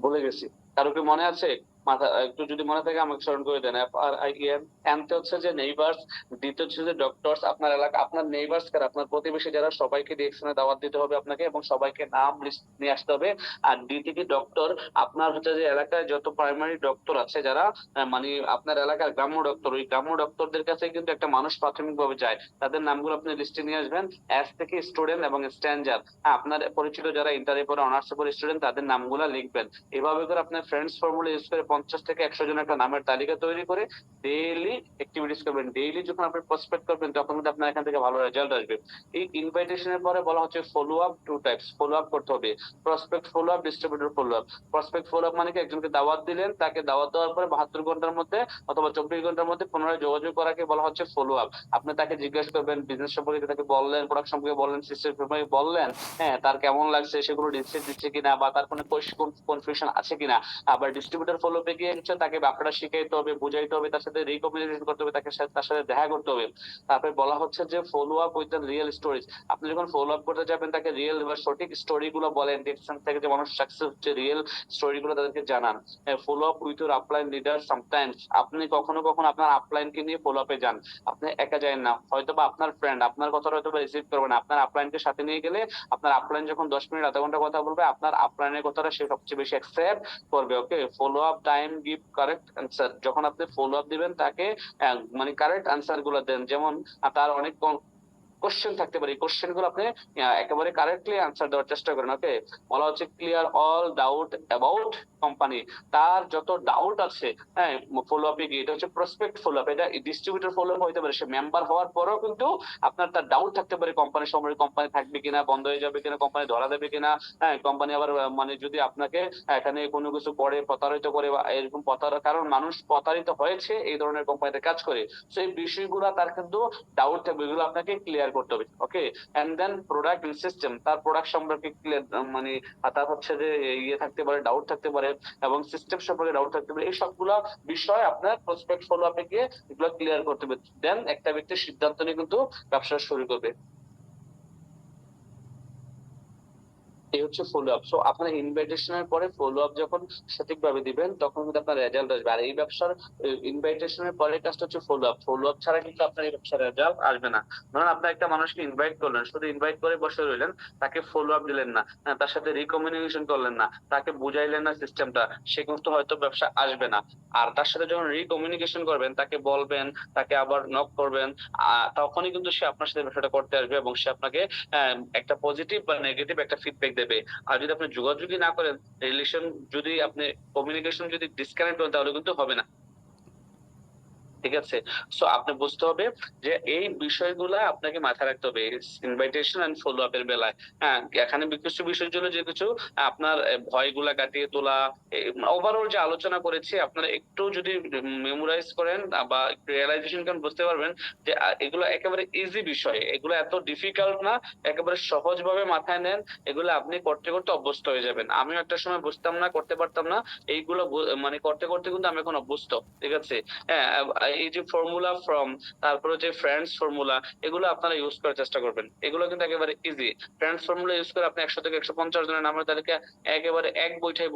ভুলে গেছি। কারো কি মনে আছে? মাথা একটু যদি মনে থাকে আমাকে স্মরণ করে দেন। FRIEN। এনতে হচ্ছে যে নেইবার্স, ডিতে হচ্ছে যে ডক্টরস। আপনার এলাকা, আপনার নেইবার্স কারা, আপনার প্রতিবেশী যারা, সবাইকে ডিএকশনে দাওয়াত দিতে হবে আপনাকে এবং সবাইকে নাম লিস্ট নিয়ে আসতে হবে। আর ডি থেকে ডক্টর, আপনার হচ্ছে যে এলাকায় যত প্রাইমারি ডক্টর আছে যারা মানে আপনার এলাকার গ্রাম্য ডক্টর, ওই গ্রাম্য ডক্টরদের কাছে কিন্তু একটা মানুষ প্রাথমিকভাবে যায়, তাদের নামগুলো আপনি লিস্টে নিয়ে আসবেন। এস থেকে স্টুডেন্ট এবং স্ট্যান্ডার, আপনার পরিচিত যারা ইন্টারে পড়ে, অনার্স পড়ে স্টুডেন্ট, তাদের নামগুলো লিখবেন। এভাবে করে আপনার ফ্রেন্ডস ফর্মুলা ইউজ করে 50 থেকে 100 জন একটা নামের তালিকা তৈরি করে ডেইলি অ্যাক্টিভিটিস করবেন। ডেইলি যখন আপনি প্রসপেক্ট করবেন তখন কিন্তু আপনার এখান থেকে ভালো রেজাল্ট আসবে। এই ইনভাইটেশনের পরে বলা হচ্ছে follow up. Two types follow up করতে হবে, prospect follow up, distributor follow up. Prospect follow up মানে কি, একজনকে দাওয়াত দিলেন, তাকে দাওয়াত দেওয়ার পরে 72 ঘন্টার মধ্যে অথবা 24 ঘন্টার মধ্যে পুনরায় যোগাযোগ করাকে বলা হচ্ছে ফলো আপ। আপনি তাকে জিজ্ঞাসা করবেন বিজনেস সম্পর্কে, তাকে বললেন, প্রোডাক্ট সম্পর্কে বললেন, সিস্টেম সম্পর্কে বললেন, হ্যাঁ তার কেমন লাগছে, সেগুলো ডিসিশন দিচ্ছে কিনা, বা তার কোনো কনফিউশন আছে কিনা। আবার ডিস্ট্রিবিউটর ফলো আপে গিয়ে হচ্ছে তাকে ব্যাপারটা শিখাইতে হবে, বুঝাইতে হবে, তার সাথে রিকমিউনিকেশন করতে হবে, তার সাথে দেখা করতে হবে। তারপরে বলা হচ্ছে যে follow up with the real stories. আপনি যখন ফলো আপ করতে যাবেন তাকে রিয়েল বা সঠিক স্টোরি গুলো বলেন, ডিসটেন্স থেকে যে মানুষ সাকসেস হচ্ছে, রিয়েল স্টোরি গুলো তাদেরকে জানান। Follow up with your upline leader. Sometimes আপনি কখনো কখনো আপনার আপলাইন কে নিয়ে ফলো আপে যান, আপনি একা যান না, হয়তো বা আপনার ফ্রেন্ড আপনার কথাটা হয়তো রিসিভ করবে না, আপনার আপলাইনকে সাথে নিয়ে গেলে আপনার আপলাইন যখন 10 মিনিট আধা ঘন্টা কথা বলবে, আপনার আপলাইনের কথাটা সে সবচেয়ে বেশি অ্যাকসেপ্ট করবে। Okay, follow up time, give correct answer. যখন আপনি ফলো আপ দিবেন তাকে মানে কারেক্ট অ্যান্সার গুলো দেন। যেমন তার অনেক কোশ্চেন থাকতে পারে, কোশ্চেন গুলো আপনি একেবারে কারেক্টলি আনসার দেওয়ার চেষ্টা করেন। ওকে, বলা হচ্ছে clear all doubt about company. তার যত ডাউট আছে, হ্যাঁ, ফলো আপে গিয়ে, এটা হচ্ছে প্রসপেক্ট ফলো আপ। এটা ডিস্ট্রিবিউটর ফলো আপ হইতে পারে, সে মেম্বার হওয়ার পরেও কিন্তু আপনার তার ডাউট থাকতে পারে কোম্পানির সম্পর্কে, কোম্পানি থাকবে কিনা, বন্ধ হয়ে যাবে কিনা, কোম্পানি ধরা দেবে কিনা, হ্যাঁ, কোম্পানি আবার মানে যদি আপনাকে এখানে কোনো কিছু করে, প্রতারিত করে বা এরকম কারণ মানুষ প্রতারিত হয়েছে এই ধরনের কোম্পানিতে কাজ করে। তো এই বিষয়গুলো তার কিন্তু ডাউট থাকবে, এগুলো আপনাকে ক্লিয়ার করতে হবে। Okay, and then product and system, তার প্রোডাক্ট সম্পর্কে ক্লিয়ার মানে তার হচ্ছে যে ইয়ে থাকতে পারে, ডাউট থাকতে পারে, এবং সিস্টেম সম্পর্কে ডাউট থাকতে পারে। এই সবগুলো বিষয় আপনার প্রসপেক্ট ফলো আপে গিয়ে এগুলো ক্লিয়ার করতে হবে। দেন একটা ব্যক্তি সিদ্ধান্ত নিয়ে কিন্তু ব্যবসা শুরু করবে। এই হচ্ছে ফলো আপ। সো আপনার ইনভাইটেশনের পরে ফলো আপ যখন সঠিকভাবে দিবেন তখন কিন্তু আপনার রেজাল্ট আসবে। আর এই ব্যবসার ইনভাইটেশনের পরের কাজটা হচ্ছে ফলো আপ। ফলো আপ ছাড়া কিন্তু আপনার এই ব্যবসার রেজাল্ট আসবে না। ধরুন আপনি একটা মানুষকে ইনভাইট করলেন, শুধু ইনভাইট করে বসে রইলেন, তাকে ফলো আপ দিলেন না, তার সাথে রিকমিউনিকেশন করলেন না, তাকে বুঝাইলেন না সিস্টেমটা, সে কিন্তু হয়তো ব্যবসা আসবে না। আর তার সাথে যখন রিকমিউনিকেশন করবেন, তাকে বলবেন, তাকে আবার নক করবেন, তখনই কিন্তু সে আপনার সাথে ব্যবসাটা করতে আসবে এবং সে আপনাকে একটা পজিটিভ বা নেগেটিভ একটা ফিডব্যাক দেবে। আর যদি আপনি যোগাযোগই না করেন, রিলেশন যদি আপনি কমিউনিকেশন যদি ডিসকানেক্ট করেন, তাহলে কিন্তু হবে না। ঠিক আছে, সো আপনি বুঝতে হবে যে এই বিষয়গুলো আপনাকে মাথায় রাখতে হবে ইনভাইটেশন এন্ড ফলো আপ এর বেলায়। হ্যাঁ, এখানে কিছু বিষয় ছিল যে কিছু আপনার ভয়গুলা কাটিয়ে তোলা, ওভারঅল যে আলোচনা করেছি আপনারা একটু যদি মেমোরাইজ করেন বা রিয়েলাইজেশন করেন, বুঝতে পারবেন যে এগুলো একেবারে ইজি বিষয়, এগুলো এত ডিফিকাল্ট না, একেবারে সহজভাবে মাথায় নেন, এগুলো আপনি করতে করতে অভ্যস্ত হয়ে যাবেন। আমিও একটা সময় বুঝতাম না, করতে পারতাম না, এইগুলো মানে করতে করতে কিন্তু আমি এখন অভ্যস্ত। ঠিক আছে, হ্যাঁ, এই যে ফর্মুলা ফ্রম, তারপরে যে ফ্রেন্ডস ফর্মুলা, এগুলো আপনারা ইউজ করার চেষ্টা করবেন। এগুলো কিন্তু একেবারে ইজি। ফ্রেন্ডস ফর্মুলা ইউজ করে আপনি 100 থেকে 150 জনের নামের তালিকা একেবারে এক বৈঠায়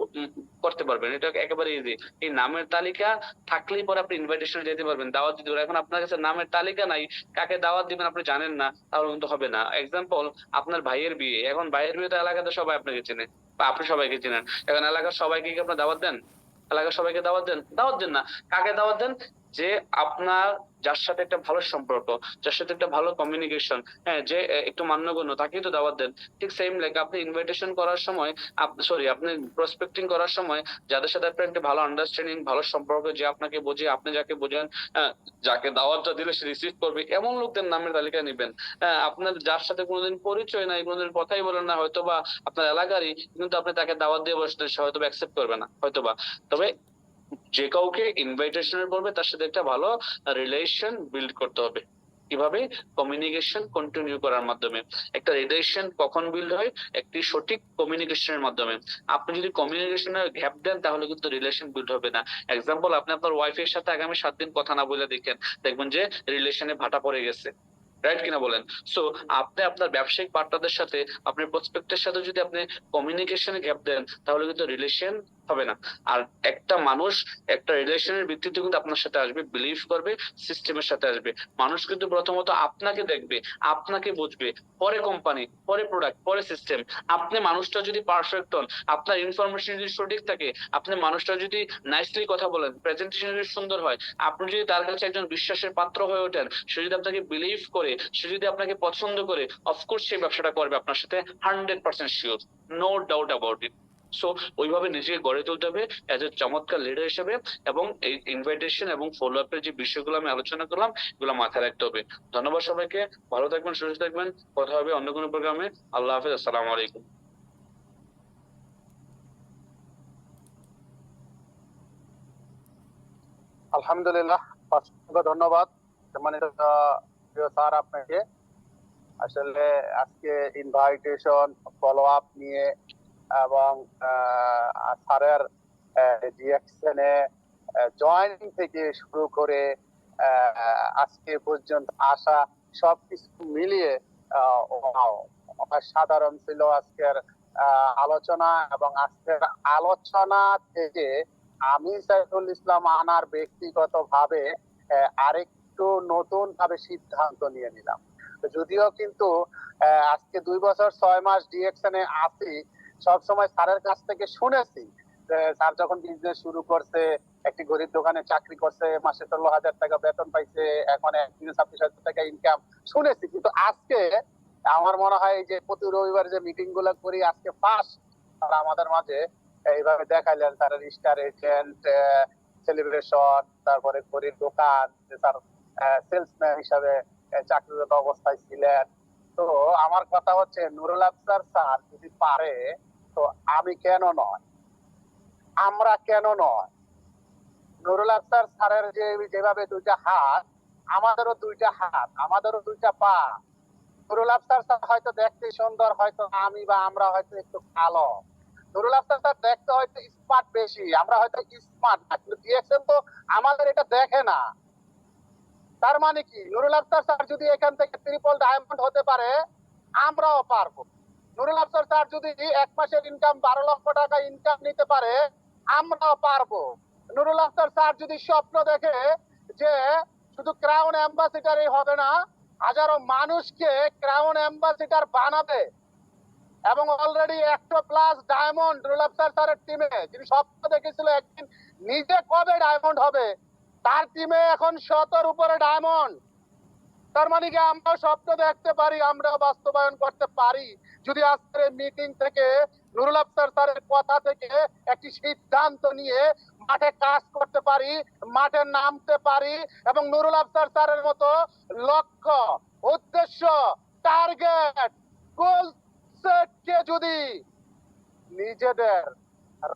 করতে পারবেন। এটা একেবারে ইজি। এই নামের তালিকা থাকলেই পরে আপনি ইনভাইটেশন যেতে পারবেন, দাওয়াত দিতে পারবেন। এখন আপনার কাছে নামের তালিকা নাই, কাকে দাওয়াত দিবেন আপনি জানেন না, তাহলে কিন্তু হবে না। এক্সাম্পল, আপনার ভাইয়ের বিয়ে, এখন ভাইয়ের বিয়ে তো এলাকাতে সবাই আপনাকে চেনে বা আপনি সবাইকে চেনেন, এখন এলাকার সবাইকে কি আপনার দাওয়াত দেন? এলাকার সবাইকে দাওয়াত দেন? দাওয়াত দেন না। কাকে দাওয়াত দেন? যে আপনার যার সাথে একটা ভালো সম্পর্ক, যার সাথে একটা ভালো কমিউনিকেশন, হ্যাঁ, যে একটু মান্যগণ্য তাকেই তো দাওয়াত দেন। ঠিক সেম লাইক আপনি ইনভাইটেশন করার সময়, আপনি প্রসপেক্টিং করার সময় যাদের সাথে আপনার একটা ভালো আন্ডারস্ট্যান্ডিং, ভালো সম্পর্ক, যে আপনাকে বোঝে, আপনি যাকে বোঝেন, যাকে দাওয়াতটা দিলে সে রিসিভ করবে, এমন লোকদের নামের তালিকা নিবেন। আপনার যার সাথে কোনোদিন পরিচয় নাই, কোনোদিন কথাই বলেন না, হয়তো বা আপনার এলাকারই, কিন্তু আপনি তাকে দাওয়াত দিয়ে বসতে, সে হয়তো অ্যাকসেপ্ট করবে না হয়তো বা। তবে যে কাউকে ইনভাইটেশনের পড়বে তার সাথে একটা ভালো রিলেশন বিল্ড করতে হবে। কিভাবে? কমিউনিকেশন কন্টিনিউ করার মাধ্যমে। একটা রিলেশন কখন বিল্ড হয়? একটি সঠিক কমিউনিকেশনের মাধ্যমে। আপনি যদি কমিউনিকেশনে গ্যাপ দেন তাহলে কিন্তু রিলেশন বিল্ড হবে না। এক্সাম্পল, আপনি আপনার ওয়াইফের সাথে আগামী 7 দিন কথা না বলে দেখেন, দেখবেন যে রিলেশনে ভাটা পড়ে গেছে। রাইট কিনা বলেন? সো আপনি আপনার ব্যবসায়িক পার্টনারদের সাথে, আপনার প্রসপেক্টের সাথে যদি আপনি কমিউনিকেশনে গ্যাপ দেন তাহলে কিন্তু রিলেশন হবে না। আর একটা মানুষ একটা রিলেশনের ভিত্তিতে কিন্তু আপনার সাথে আসবে, বিলিভ করবে, সিস্টেমের সাথে আসবে। মানুষ কিন্তু প্রথমত আপনাকে দেখবে, আপনাকে বুঝবে, পরে কোম্পানি, পরে প্রোডাক্ট, পরে সিস্টেম। আপনি মানুষটা যদি পারফেক্ট হন, আপনার ইনফরমেশন যদি সঠিক থাকে, আপনি মানুষটা যদি নাইসলি কথা বলেন, প্রেজেন্টেশন যদি সুন্দর হয়, আপনি যদি তার কাছে একজন বিশ্বাসের পাত্র হয়ে ওঠেন, সে যদি আপনাকে বিলিভ করে, সে যদি আপনাকে পছন্দ করে, অফকোর্স সেই ব্যবসাটা করবে আপনার সাথে 100% sure, no doubt about it. So ওইভাবে নিজেকে গড়ে তুলতে হবে এজ এ চমৎকার লিডার হিসেবে, এবং এই ইনভাইটেশন এবং ফলো আপের যে বিষয়গুলো আমি আলোচনা করলাম এগুলো মাথায় রাখতে হবে। ধন্যবাদ সবাইকে, ভালো থাকবেন, সুস্থ থাকবেন। কথা হবে অন্য কোনো প্রোগ্রামে। আল্লাহ হাফেজ, আসসালামু আলাইকুম। আলহামদুলিল্লাহ, অসংখ্য ধন্যবাদ সম্মানিত প্রিয় স্যার আপনাকে। আসলে আজকে ইনভাইটেশন, ফলো আপ নিয়ে এবং স্যারের রিঅ্যাকশনে জয়েনিং থেকে শুরু করে আজকে পর্যন্ত আসা সবকিছু মিলিয়ে সাধারণ ছিল আজকের আলোচনা। এবং আজকের আলোচনা থেকে আমি সাইফুল ইসলাম আনার ব্যক্তিগতভাবে আরেকটু নতুন ভাবে সিদ্ধান্ত নিয়ে নিলাম। যদিও কিন্তু আজকে 2 বছর 6 মাস ডিএকশনে আছি, সবসময় স্যারের কাছ থেকে শুনেছি যে স্যার যখন বিজনেস শুরু করছে, একটি গরিব দোকানে চাকরি করছে, মাসে 16,000 টাকা বেতন পাইছে, এখন একদিনে 26,000 টাকা ইনকাম শুনেছি। কিন্তু আজকে আমার মনে হয় যে প্রতি রবিবার যে মিটিং গুলো করি, আজকে ফার্স্ট তারা আমাদের মাঝে এইভাবে দেখাইলেন স্যারের স্টার এজেন্ট সেলিব্রেশন, তারপরে গরিব দোকান, যে স্যার সেলসম্যান হিসাবে চাকরিরত অবস্থায় ছিলেন। তো আমার কথা হচ্ছে, নুরুল আফসার স্যার যদি পারে, তো আমি কেন নয়, আমরা কেন নয়? নুরুল আফসার স্যারের যেভাবে 2টা হাত, আমাদেরও 2টা হাত, আমাদেরও 2টা পা। নুরুল আফসার স্যার হয়তো দেখতে সুন্দর, হয়তো আমি বা আমরা হয়তো একটু কালো। নুরুল আফসার স্যার দেখতে হয়তো স্মার্ট বেশি, আমরা হয়তো স্মার্ট না, কিন্তু ডিএক্সএন তো আমাদের এটা দেখে না। তার মানে কি, নুরুল আফসার স্যার যদি এখান থেকে ট্রিপল ডায়মন্ড হতে পারে, আমরাও পারবো। নুরুল আফসার স্যার যদি 1 মাসের ইনকাম 12 লক্ষ টাকা ইনকাম নিতে পারে, আমরাও পারবো। নুরুল আফসার স্যার যদি স্বপ্ন দেখে যে শুধু ক্রাউন অ্যাম্বাসিডারই হবে না, হাজারো মানুষকে ক্রাউন অ্যাম্বাসিডার বানাবে, এবং অলরেডি 100+ ডায়মন্ড নুরুল আফসার স্যারের টিমে, যিনি স্বপ্ন দেখেছিল একদিন নিজে কবে ডায়মন্ড হবে, তার টিমে এখন 100-এর উপরে ডায়মন্ড। তার মানে কি আমরা স্বপ্ন দেখতে পারি, আমরা বাস্তবায়ন করতে পারি, যদি আজকের মিটিং থেকে নুরুল আফসার স্যারের কথা থেকে একটি সিদ্ধান্ত নিয়ে মাঠে কাজ করতে পারি, মাঠে নামতে পারি, এবং নুরুল আফসার স্যারের মতো লক্ষ্য, উদ্দেশ্য, টার্গেট, গোল সেটকে যদি নিজেদের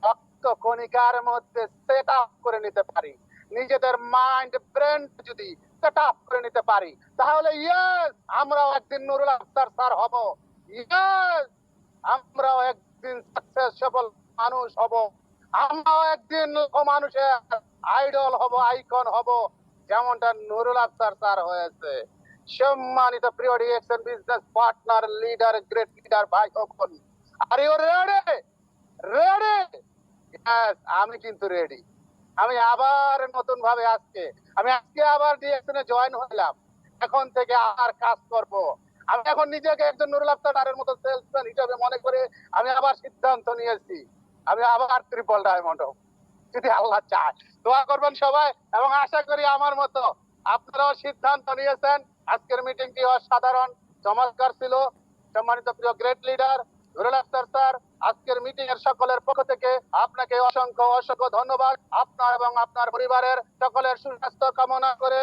রক্ত কণিকার মধ্যে সেট আপ করে নিতে পারি, নিজেদের মাইন্ড ব্রেন যদি সেট আপ করে নিতে পারি, তাহলে ইয়েস, আমরাও একদিন নুরুল আফসার স্যার হব। ইয়েস, আমরাও একদিন সাকসেসফুল মানুষ হব। আমরাও একদিন মানুষের আইডল হব, আইকন হব, যেমনটা নুরুল আফসার স্যার হয়েছে। সম্মানিত প্রিয় DXN business partner, leader, great leader ভাই ও বোন, are you ready? Ready? Yes, আমি কিন্তু রেডি। আমি আবার নতুন ভাবে আমি আজকে আবার ডিএক্সএনে জয়েন হলাম। এখন থেকে আর কাজ করব। আমি এখন নিজেকে একজন নুরুল আফসারের মতো সেলসম্যান হিসেবে মনে করে আমি আবার সিদ্ধান্ত নিয়েছি, আমি আবার ট্রিপল ডায়মন্ড হব। যদি আল্লাহ চায়। দোয়া করবেন সবাই, এবং আশা করি আমার মতো আপনারাও সিদ্ধান্ত নিয়েছেন। আজকের মিটিংটি অসাধারণ চমৎকার ছিল। সম্মানিত প্রিয় great leader Nurul Akhtar sir, আজকের মিটিং এর সকলের পক্ষ থেকে আপনাকে অসংখ্য অসংখ্য ধন্যবাদ। আপনার এবং আপনার পরিবারের সকলের সুস্বাস্থ্য কামনা করে